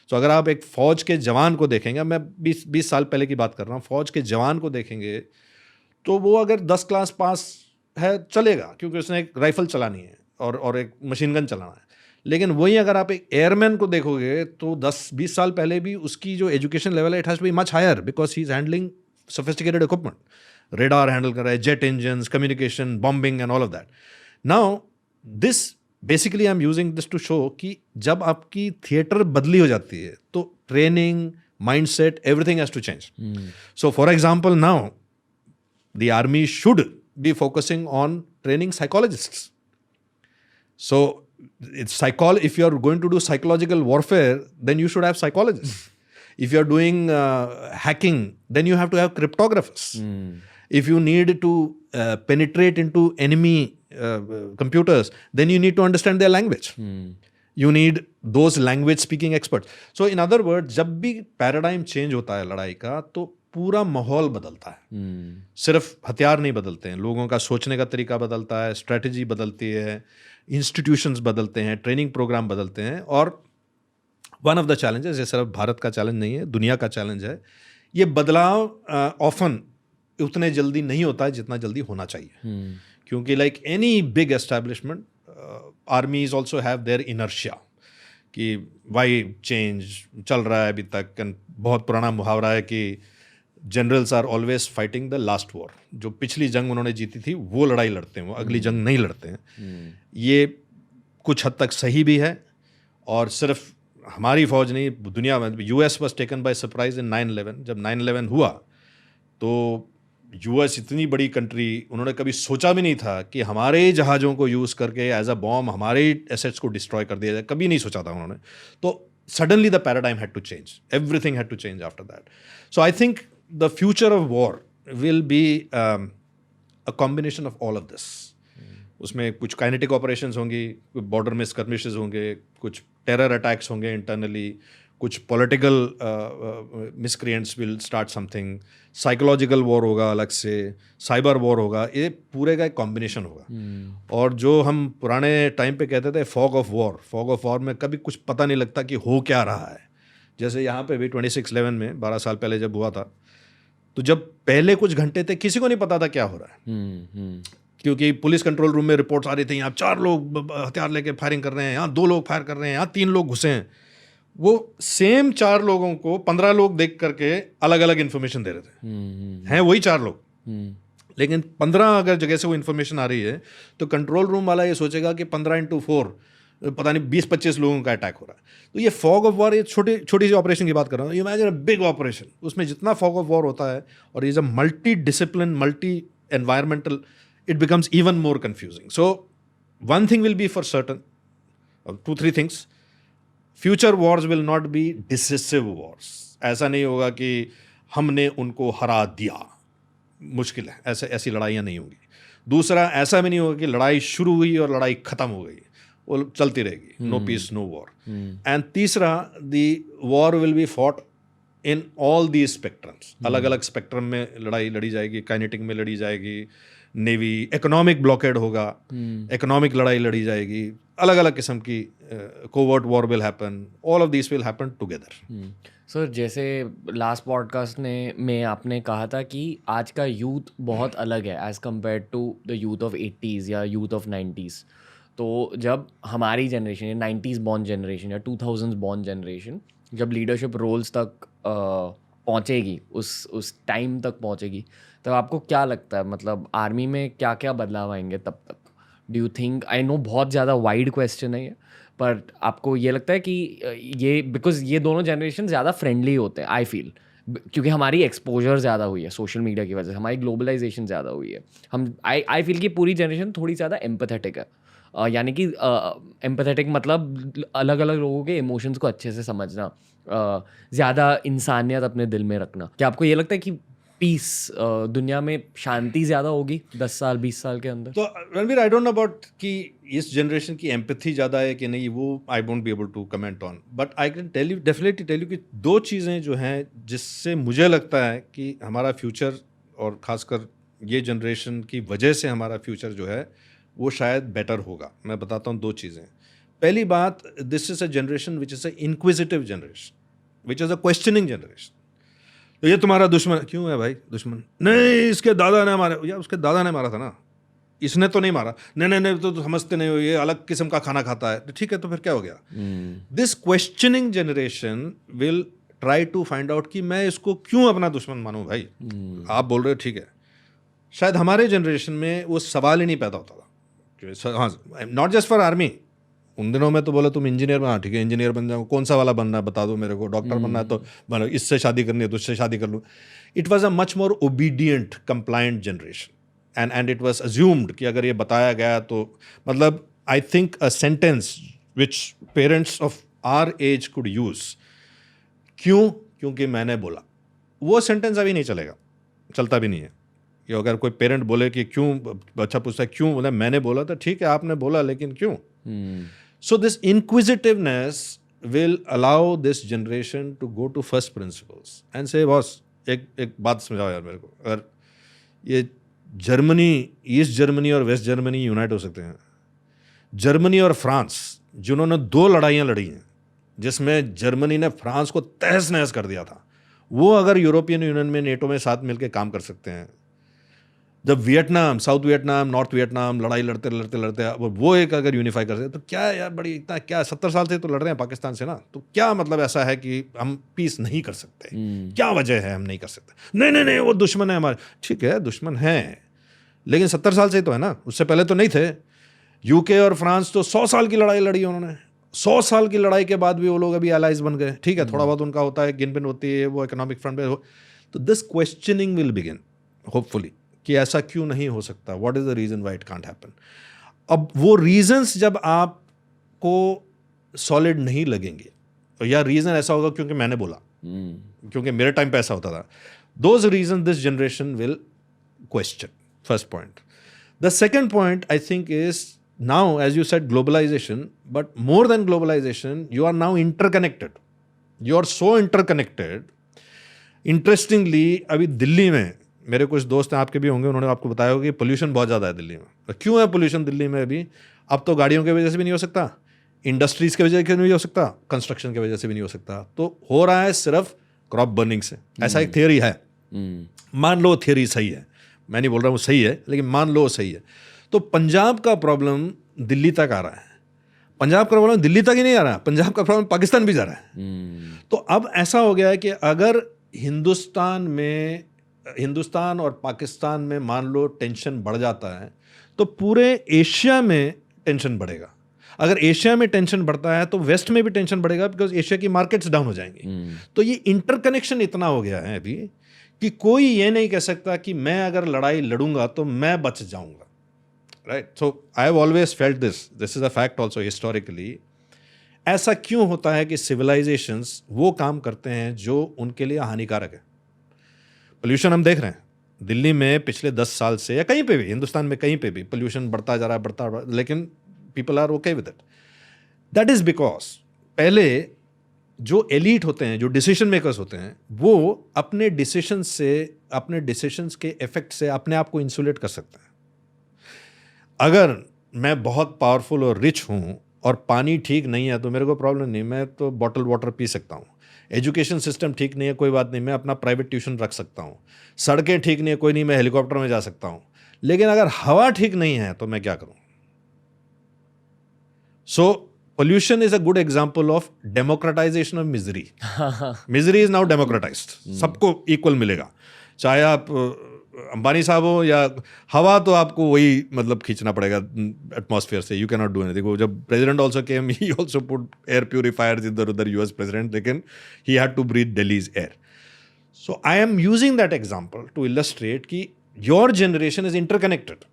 Speaker 1: So अगर आप एक फ़ौज के जवान को देखेंगे, मैं 20 साल पहले की बात कर रहा हूँ, फ़ौज के जवान को देखेंगे तो वो अगर 10 क्लास पास है चलेगा, क्योंकि उसने एक राइफल चलानी है और एक मशीन गन चलाना है। लेकिन वही अगर आप एक एयरमैन को देखोगे तो 10-20 साल पहले भी उसकी जो एजुकेशन लेवल है, it has to be much higher, because he is handling sophisticated equipment, radar handle कर रहा है, jet engines, communication, bombing and all of that. Now this basically I am using this to show कि जब आपकी theatre बदली हो जाती है तो training, mindset, everything has to change. So for example, now the army should be focusing on training psychologists. So if you are going to do psychological warfare, then you should have psychologists. If you are doing hacking, then you have to have cryptographers. If you need to penetrate into enemy computers, then you need to understand their language. You need those language speaking experts. So in other words, जब भी paradigm change होता है लड़ाई का, तो पूरा माहौल बदलता है। सिर्फ हथियार नहीं बदलते हैं, लोगों का सोचने का तरीका बदलता है, स्ट्रेटजी बदलती है, इंस्टीट्यूशंस बदलते हैं, ट्रेनिंग प्रोग्राम बदलते हैं। और वन ऑफ द चैलेंजेस, ये सिर्फ भारत का चैलेंज नहीं है, दुनिया का चैलेंज है, ये बदलाव ऑफन उतने जल्दी नहीं होता है जितना जल्दी होना चाहिए। क्योंकि like any big establishment, आर्मीज also have their inertia कि वाई चेंज चल रहा है अभी तक। बहुत पुराना मुहावरा है कि generals are always fighting the last war. जो पिछली जंग उन्होंने जीती थी वो लड़ाई लड़ते हैं, वो अगली जंग नहीं लड़ते हैं। ये कुछ हद तक सही भी है, और सिर्फ हमारी फौज नहीं, दुनिया में। US was taken by surprise in 9/11। जब 9/11 हुआ तो यूएस इतनी बड़ी कंट्री, उन्होंने कभी सोचा भी नहीं था कि हमारे जहाज़ों को यूज़ करके एज अ बॉम्ब हमारे एसेट्स को डिस्ट्रॉय कर दिया जाए, कभी नहीं सोचा था उन्होंने। तो suddenly the paradigm had to change, everything had to change after that. So I think the future of war will be a combination of all of this. उसमें कुछ काइनेटिक ऑपरेशंस होंगी, कुछ बॉर्डर में स्कर्मिशेस होंगे, कुछ terror attacks होंगे internally, कुछ political miscreants will start something, psychological war होगा अलग से, साइबर वॉर होगा। ये पूरे का एक कॉम्बिनेशन होगा। और जो हम पुराने टाइम पे कहते थे फॉग ऑफ वॉर में कभी कुछ पता नहीं लगता कि हो क्या रहा है। जैसे यहाँ पे भी 26/11 में 12 साल पहले जब हुआ था, तो जब पहले कुछ घंटे थे किसी को नहीं पता था क्या हो रहा है, क्योंकि पुलिस कंट्रोल रूम में रिपोर्ट्स आ रही थी, यहाँ 4 लोग हथियार लेके फायरिंग कर रहे हैं, यहाँ 2 लोग फायर कर रहे हैं, यहाँ 3 लोग घुसे हैं। वो सेम 4 लोगों को 15 लोग देख करके अलग अलग इन्फॉर्मेशन दे रहे थे। हैं वही 4 लोग, लेकिन 15 अगर जगह से वो इन्फॉर्मेशन आ रही है तो कंट्रोल रूम वाला ये सोचेगा कि 15x4 पता नहीं 20-25 लोगों का अटैक हो रहा है। तो ये फॉग ऑफ वॉर, ये छोटी सी ऑपरेशन की बात कर रहा हूँ, इमेजिन अ बिग ऑपरेशन, उसमें जितना फॉग ऑफ वॉर होता है और ये जब multi discipline, multi environmental, it becomes even more confusing. So one thing will be for certain, 2-3 things. Future wars will not be decisive wars. ऐसा नहीं होगा कि हमने उनको हरा दिया, मुश्किल है, ऐसी लड़ाइयाँ नहीं होंगी। दूसरा, ऐसा भी नहीं होगा कि लड़ाई शुरू हुई और लड़ाई ख़त्म हो गई, वो चलती रहेगी, no peace no war. And तीसरा, the war will be fought in all the spectrums, अलग अलग स्पेक्ट्रम में लड़ाई लड़ी जाएगी, काइनेटिक में लड़ी जाएगी, नेवी, इकोनॉमिक ब्लॉकेड होगा, इकोनॉमिक लड़ाई लड़ी जाएगी, अलग अलग किस्म की covert war will happen, all of this will happen together.
Speaker 2: Sir, जैसे लास्ट पॉडकास्ट में आपने कहा था कि आज का यूथ बहुत अलग है as compare to the youth of 80s या यूथ ऑफ 90s। तो जब हमारी जनरेशन या 90s बॉर्न जनरेशन या 2000s बॉर्न जनरेशन जब लीडरशिप रोल्स तक पहुँचेगी, उस टाइम तक पहुँचेगी, तब आपको क्या लगता है, मतलब आर्मी में क्या क्या बदलाव आएंगे तब तक? Do you think, I know बहुत ज़्यादा वाइड क्वेश्चन है ये, पर आपको ये लगता है कि ये बिकॉज ये दोनों जनरेशन ज़्यादा फ्रेंडली होते हैं, आई फील, क्योंकि हमारी एक्सपोजर ज़्यादा हुई है सोशल मीडिया की वजह से, हमारी ग्लोबलाइजेशन ज़्यादा हुई है, हम आई फील कि पूरी जनरेशन थोड़ी ज़्यादा एम्पैथेटिक है, यानी कि एम्पैथेटिक मतलब अलग अलग लोगों के इमोशंस को अच्छे से समझना, ज़्यादा इंसानियत अपने दिल में रखना। क्या आपको ये लगता है कि पीस, दुनिया में शांति ज़्यादा होगी 10 साल 20 साल के अंदर?
Speaker 1: तो Ranveer, I don't know about कि इस जनरेशन की एम्पैथी ज़्यादा है कि नहीं, वो I won't be able to comment on, but I can tell you, definitely tell you कि दो चीज़ें जो हैं जिससे मुझे लगता है कि हमारा फ्यूचर, और ख़ासकर ये जनरेशन की वजह से हमारा फ्यूचर जो है वो शायद बेटर होगा। मैं बताता हूँ दो चीज़ें। पहली बात, this is a generation which is a inquisitive generation, which is a questioning generation. तो ये तुम्हारा दुश्मन क्यों है भाई? दुश्मन नहीं, इसके दादा ने मारा। यार उसके दादा ने मारा था ना, इसने तो नहीं मारा। नहीं नहीं नहीं, तो समझते नहीं हो, ये अलग किस्म का खाना खाता है। ठीक है, तो फिर क्या हो गया? This questioning generation will try to find out कि मैं इसको क्यों अपना दुश्मन मानूं भाई। आप बोल रहे हो ठीक है, शायद हमारे जनरेशन में वो सवाल ही नहीं पैदा होता था। हाँ, नॉट जस्ट फॉर आर्मी। उन दिनों में तो बोले तुम इंजीनियर बना, ठीक है इंजीनियर बन जाओ, कौन सा वाला बनना है बता दो मेरे को, डॉक्टर बनना है तो बनो, इससे शादी करनी है तो उससे शादी कर लूँ। It was a much more obedient compliant generation, and it was assumed कि अगर ये बताया गया तो, मतलब I think a sentence which parents of our age could use, क्यों? क्योंकि मैंने बोला, वो सेंटेंस अभी नहीं चलेगा, चलता भी नहीं है। कि अगर कोई पेरेंट बोले कि क्यों, बच्चा पूछता है क्यों, बोला मैंने बोला, तो ठीक है आपने बोला, लेकिन क्यों? So this inquisitiveness will allow this generation to go to first principles and say, boss एक बात समझाओ यार मेरे को, अगर ये जर्मनी, ईस्ट जर्मनी और वेस्ट जर्मनी यूनाइट हो सकते हैं, जर्मनी और फ्रांस जिन्होंने 2 लड़ाइयाँ लड़ी हैं जिसमें जर्मनी ने फ्रांस को तहस नहस कर दिया था, वो अगर यूरोपियन यूनियन में, नेटो में साथ मिलकर काम कर सकते हैं, जब Vietnam, south Vietnam, north Vietnam लड़ाई लड़ते लड़ते लड़ते वो एक अगर यूनिफाई कर सकते, तो क्या है यार, बड़ी इतना क्या, 70 साल से तो लड़ रहे हैं पाकिस्तान से ना, तो क्या मतलब ऐसा है कि हम पीस नहीं कर सकते? क्या वजह है हम नहीं कर सकते? नहीं नहीं नहीं, वो दुश्मन है हमारे। ठीक है, दुश्मन है, लेकिन 70 साल से तो है ना, उससे पहले तो नहीं थे। यूके और फ्रांस तो 100 साल की लड़ाई लड़ी उन्होंने, 100 साल की लड़ाई के बाद भी वो लोग अभी एलाइज बन गए। ठीक है, थोड़ा बहुत उनका होता है, गिनपिन होती है, वो इकोनॉमिक फ्रंट पे हो, तो this questioning will begin hopefully कि ऐसा क्यों नहीं हो सकता, what is the reason why it can't happen. अब वो रीजंस जब आपको सॉलिड नहीं लगेंगे, तो या रीजन ऐसा होगा क्योंकि मैंने बोला, क्योंकि मेरे टाइम पे ऐसा होता था, those reason this generation will question. First point. The second point I think is, now as you said globalisation, but more than globalisation, you are now interconnected, you are so interconnected. Interestingly अभी दिल्ली में मेरे कुछ दोस्त हैं, आपके भी होंगे, उन्होंने आपको बताया होगा कि पोल्यूशन बहुत ज़्यादा है दिल्ली में। तो क्यों है पोल्यूशन दिल्ली में अभी? अब तो गाड़ियों की वजह से भी नहीं हो सकता, इंडस्ट्रीज़ की वजह से नहीं हो सकता, कंस्ट्रक्शन की वजह से भी नहीं हो सकता, तो हो रहा है सिर्फ क्रॉप बर्निंग से। ऐसा एक थियरी है, मान लो थियरी सही है, मैं नहीं बोल रहा हूँ सही है, लेकिन मान लो सही है। तो पंजाब का प्रॉब्लम दिल्ली तक आ रहा है, पंजाब का प्रॉब्लम दिल्ली तक ही नहीं आ रहा, पंजाब का प्रॉब्लम पाकिस्तान भी जा रहा है। तो अब ऐसा हो गया है कि अगर हिंदुस्तान और पाकिस्तान में मान लो टेंशन बढ़ जाता है, तो पूरे एशिया में टेंशन बढ़ेगा। अगर एशिया में टेंशन बढ़ता है तो वेस्ट में भी टेंशन बढ़ेगा, बिकॉज एशिया की मार्केट्स डाउन हो जाएंगी। तो ये इंटरकनेक्शन इतना हो गया है अभी कि कोई ये नहीं कह सकता कि मैं अगर लड़ाई लड़ूंगा तो मैं बच जाऊंगा, right? So I have always felt this is a fact also historically. ऐसा क्यों होता है कि सिविलाइजेशंस वो काम करते हैं जो उनके लिए हानिकारक है? पोल्यूशन हम देख रहे हैं दिल्ली में पिछले 10 साल से, या कहीं पे भी हिंदुस्तान में कहीं पे भी पोल्यूशन बढ़ता जा रहा है, लेकिन people are okay with it. That is because पहले जो एलीट होते हैं, जो डिसीजन मेकर्स होते हैं, वो अपने डिसीशंस के इफेक्ट से अपने आप को इंसुलेट कर सकते हैं। अगर मैं बहुत पावरफुल और रिच हूँ और पानी ठीक नहीं है तो मेरे को प्रॉब्लम नहीं, मैं तो बॉटल वाटर पी सकता हूँ। एजुकेशन सिस्टम ठीक नहीं है, कोई बात नहीं, मैं अपना प्राइवेट ट्यूशन रख सकता हूँ। सड़कें ठीक नहीं है, कोई नहीं, मैं हेलीकॉप्टर में जा सकता हूँ। लेकिन अगर हवा ठीक नहीं है तो मैं क्या करूँ? So pollution is a good example of democratisation of misery. Misery is now democratised, सबको इक्वल मिलेगा, चाहे आप अंबानी साहब हो या हवा, तो आपको वही मतलब खींचना पड़ेगा एटमॉस्फेयर से, you can not do anything. वो जब president also came, he also put air purifiers इधर उधर, यूएस प्रेसिडेंट, लेकिन he had to breathe Delhi's air. So I am using that example to illustrate कि your generation is interconnected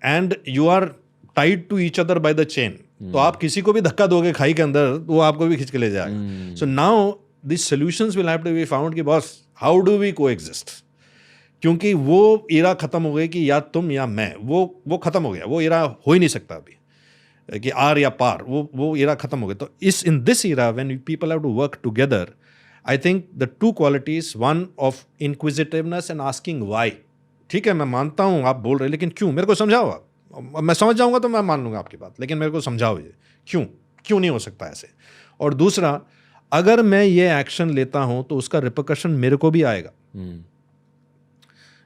Speaker 1: and you are tied to each other by the chain. तो आप किसी को भी धक्का दोगे खाई के अंदर तो वो आपको भी खींच के ले जाएगा। So now this solutions will have to be found कि boss how do we coexist, क्योंकि वो इरा खत्म हो गई कि या तुम या मैं, वो खत्म हो गया, वो इरा हो ही नहीं सकता अभी कि आर या पार, वो इरा खत्म हो गया। तो in this era when people have to work together, I think the two qualities, one of inquisitiveness and asking why. ठीक है, मैं मानता हूँ आप बोल रहे, लेकिन क्यों, मेरे को समझाओ आप। मैं समझ जाऊंगा तो मैं मान लूंगा आपकी बात, लेकिन मेरे को समझाओ ये क्यों नहीं हो सकता ऐसे। और दूसरा, अगर मैं ये एक्शन लेता हूं तो उसका रिपरकशन मेरे को भी आएगा।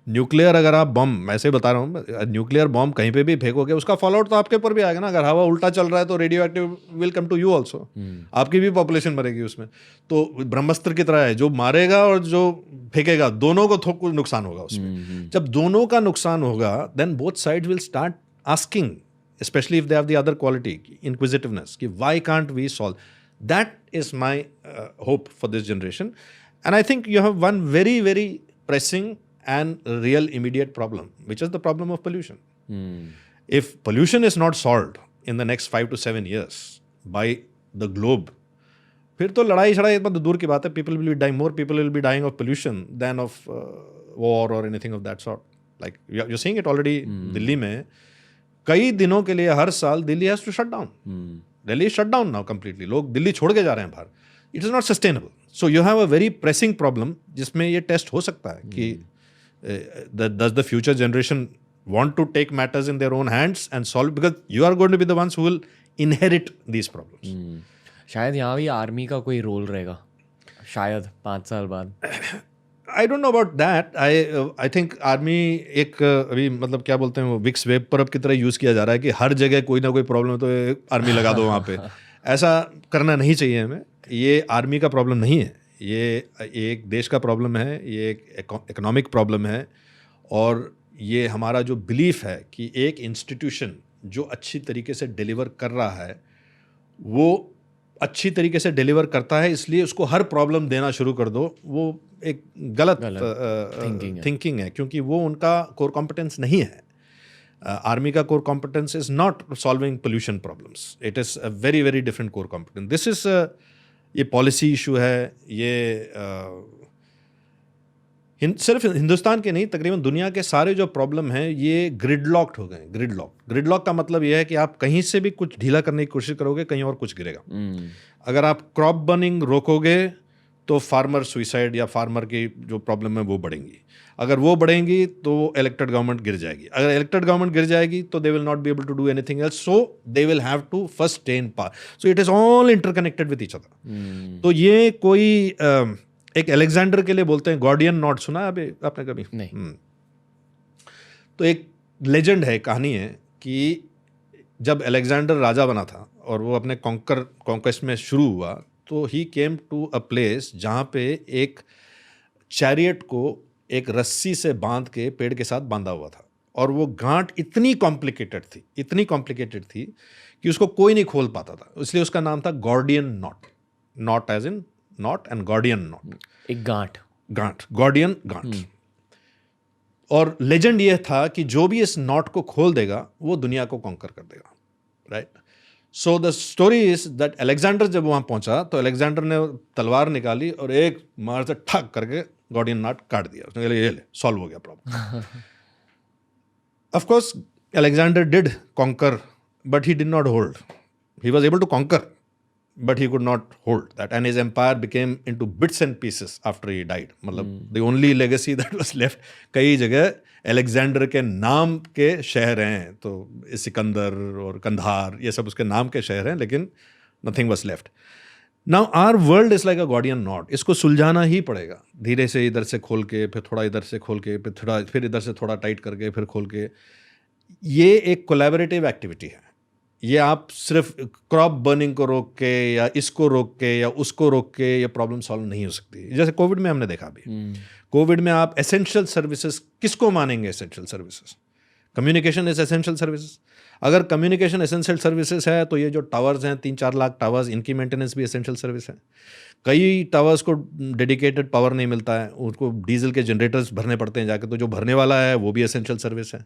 Speaker 1: न्यूक्लियर, अगर आप बम, मैं ऐसे बता रहा हूँ, न्यूक्लियर बॉम्ब कहीं पे भी फेंकोगे उसका फॉलोआउट तो आपके ऊपर भी आएगा ना। अगर हवा उल्टा चल रहा है तो radioactive will come to you also, आपकी भी पॉपुलेशन मरेगी उसमें। तो ब्रह्मास्त्र की तरह है, जो मारेगा और जो फेंकेगा दोनों को कुछ नुकसान होगा उसमें। जब दोनों का नुकसान होगा, then both sides will start asking, especially if they have the other quality, inquisitiveness, कि why can't we solve? That is my hope for this generation. And I think you have one very, very pressing and real immediate problem, which is the problem of pollution. If pollution is not solved in the next 5 to 7 years by the globe, फिर तो लड़ाई शड़ाई इतना दूर की बात है। People will be dying, more people will be dying of pollution than of war or anything of that sort. Like you're seeing it already, Delhi में कई दिनों के लिए हर साल Delhi has to shut down. Delhi shut down now completely, लोग दिल्ली छोड़ के जा रहे हैं बाहर। It is not sustainable. So you have a very pressing problem जिसमें ये टेस्ट हो सकता है कि does the future generation want to take matters in their own hands and solve, because you are going to be the ones who will inherit these problems.
Speaker 2: शायद यहाँ भी army का कोई रोल रहेगा, शायद 5 साल बाद।
Speaker 1: I don't know about that. I think army एक अभी मतलब क्या बोलते हैं वो विक्स वेपर की तरह यूज़ किया जा रहा है कि हर जगह कोई ना कोई प्रॉब्लम है तो आर्मी लगा दो वहाँ पे। ऐसा करना नहीं चाहिए हमें। ये आर्मी का प्रॉब्लम नहीं है, ये एक देश का प्रॉब्लम है, ये एक इकोनॉमिक प्रॉब्लम है। और ये हमारा जो बिलीफ है कि एक इंस्टीट्यूशन जो अच्छी तरीके से डिलीवर कर रहा है वो अच्छी तरीके से डिलीवर करता है, इसलिए उसको हर प्रॉब्लम देना शुरू कर दो, वो एक गलत थिंकिंग है, क्योंकि वो उनका कोर कॉम्पिटेंस नहीं है। आर्मी का core competence is not solving pollution problems, it is a very very different core competence. This is ये पॉलिसी इशू है, ये सिर्फ हिंदुस्तान के नहीं, तकरीबन दुनिया के सारे जो प्रॉब्लम हैं ये ग्रिडलॉक्ड हो गए। ग्रिडलॉक का मतलब ये है कि आप कहीं से भी कुछ ढीला करने की कोशिश करोगे, कहीं और कुछ गिरेगा। अगर आप क्रॉप बर्निंग रोकोगे तो फार्मर सुइसाइड या फार्मर की जो प्रॉब्लम है वो बढ़ेंगी। अगर वो बढ़ेंगी तो इलेक्टेड गवर्नमेंट गिर जाएगी। अगर इलेक्टेड गवर्नमेंट गिर जाएगी तो they will not be able to do anything else, so they will have to first stay in power. So it is all interconnected with each other. तो ये कोई एक अलेक्जेंडर के लिए बोलते हैं गॉर्डियन नॉट, सुना है अभी आपने कभी?
Speaker 2: नहीं।
Speaker 1: तो एक लेजेंड है, कहानी है कि जब अलेक्जेंडर राजा बना था और वो अपने कॉन्क्वेस्ट में शुरू हुआ, तो ही केम टू अ प्लेस जहाँ पे एक चैरियट को एक रस्सी से बांध के पेड़ के साथ बांधा हुआ था, और वो गांठ इतनी कॉम्प्लिकेटेड थी कि उसको कोई नहीं खोल पाता था, इसलिए उसका नाम था Gordian knot. Knot as in knot and Gordian knot, एक गांठ गॉर्डियन गांठ। और लेजेंड ये था कि जो भी इस नॉट को खोल देगा वो दुनिया को कॉन्कर कर देगा, right? So the story is that Alexander जब वहाँ पहुँचा तो अलेक्जेंडर ने तलवार निकाली और एक मार से ठक करके गॉर्डियन नॉट काट दिया। उसने कहा ये ले, सॉल्व हो गया problem. Of course Alexander did conquer but he did not hold. He was able to conquer but he could not hold that, and his empire became into bits and pieces after he died. मतलब the only legacy that was left, कई जगह Alexander के नाम के शहर हैं, तो सिकंदर और कंधार ये सब उसके नाम के शहर हैं, लेकिन nothing was left. Now our world is like a Gordian knot. इसको सुलझाना ही पड़ेगा, धीरे से इधर से खोल के, फिर थोड़ा इधर से खोल के, फिर इधर से थोड़ा टाइट करके, फिर खोल के। ये एक कोलैबोरेटिव एक्टिविटी है, ये आप सिर्फ क्रॉप बर्निंग को रोक के या इसको रोक के या उसको रोक के ये प्रॉब्लम सॉल्व नहीं हो सकती। जैसे कोविड में हमने देखा अभी, कोविड में आप एसेंशियल सर्विसेज किसको मानेंगे? Essential services, communication is essential services. अगर कम्युनिकेशन एसेंशियल सर्विसेज है तो ये जो टावर्स हैं 3-4 लाख टावर्स, इनकी मेंटेनेंस भी एसेंशियल सर्विस है। कई टावर्स को डेडिकेटेड पावर नहीं मिलता है, उनको डीजल के जनरेटर्स भरने पड़ते हैं जाके, तो जो भरने वाला है वो भी एसेंशियल सर्विस है।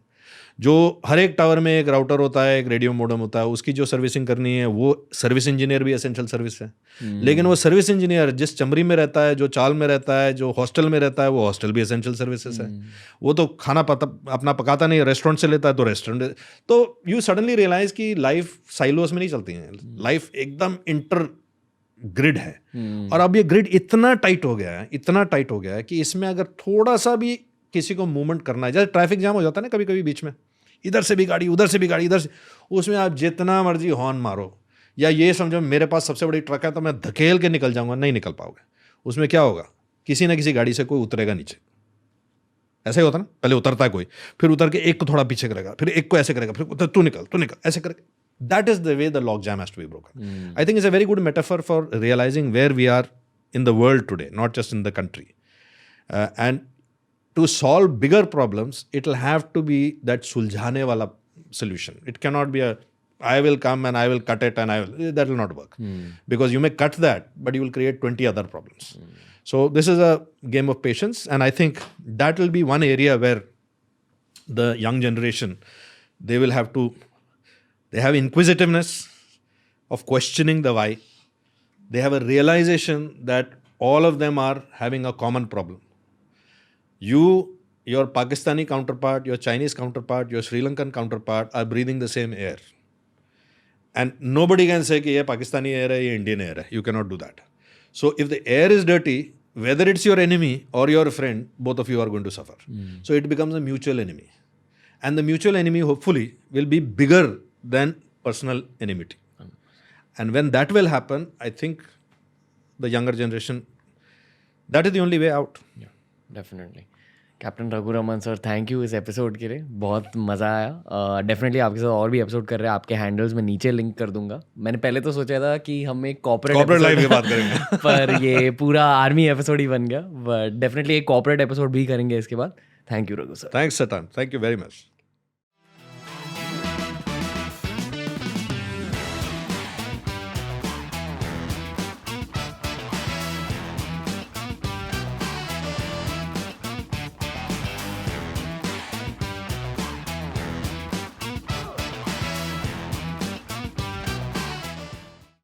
Speaker 1: जो हर एक टावर में एक राउटर होता है, एक रेडियो मोडेम होता है, उसकी जो सर्विसिंग करनी है वो सर्विस इंजीनियर भी एसेंशियल सर्विस है। लेकिन वो सर्विस इंजीनियर जिस चमरी में रहता है, जो चाल में रहता है, जो हॉस्टल में रहता है, वो हॉस्टल भी एसेंशियल सर्विसेज है। वो तो खाना अपना पकाता नहीं, रेस्टोरेंट से लेता है तो रेस्टोरेंट। तो यू सडनली रियलाइज कि लाइफ साइलोस में नहीं चलती है, लाइफ एकदम इंटर ग्रिड है। और अब ये ग्रिड इतना टाइट हो गया है कि इसमें अगर थोड़ा सा भी किसी को मूवमेंट करना है, जैसे ट्रैफिक जाम हो जाता है ना कभी कभी बीच में, इधर से भी गाड़ी, उधर से भी गाड़ी, इधर से, उसमें आप जितना मर्जी हॉर्न मारो या ये समझो मेरे पास सबसे बड़ी ट्रक है तो मैं धकेल के निकल जाऊंगा, नहीं निकल पाओगे। उसमें क्या होगा, किसी ना किसी गाड़ी से कोई उतरेगा नीचे। ऐसा ही होता ना, पहले उतरता है कोई, फिर उतर के एक को थोड़ा पीछे करेगा, फिर एक को ऐसे करेगा, फिर उतर, तू निकल, ऐसे करके। That is the way the log jam has to be broken. I think it's a very good metaphor for realizing where we are in the world today, not just in the country. And to solve bigger problems, it'll have to be that suljhane wala solution. It cannot be I will come and I will cut it and that will not work. Because you may cut that, but you will create 20 other problems. So this is a game of patience, and I think that will be one area where the young generation, they have inquisitiveness of questioning the why. They have a realization that all of them are having a common problem. Your Pakistani counterpart, your Chinese counterpart, your Sri Lankan counterpart are breathing the same air. And nobody can say कि ये Pakistani air है, ये Indian air है. You cannot do that. So if the air is dirty, whether it's your enemy or your friend, both of you are going to suffer. So it becomes a mutual enemy. And the mutual enemy hopefully will be bigger than personal enmity. And when that will happen, I think the younger generation, that is the only way out.
Speaker 2: Yeah, definitely. Captain Raghuraman sir, thank you इस episode के लिए, बहुत मज़ा आया। Definitely आपके साथ और भी एपिसोड कर रहे हैं, आपके हैंडल्स में नीचे लिंक कर दूंगा। मैंने पहले तो सोचा था कि हम एक कॉर्पोरेट
Speaker 1: लाइफ की बात करेंगे
Speaker 2: पर ये पूरा आर्मी एपिसोड ही बन गया। बट डेफिनेटली एक कॉर्पोरेट एपिसोड भी करेंगे इसके बाद। Thank you Raghu sir.
Speaker 1: Thanks sir, thank you very much.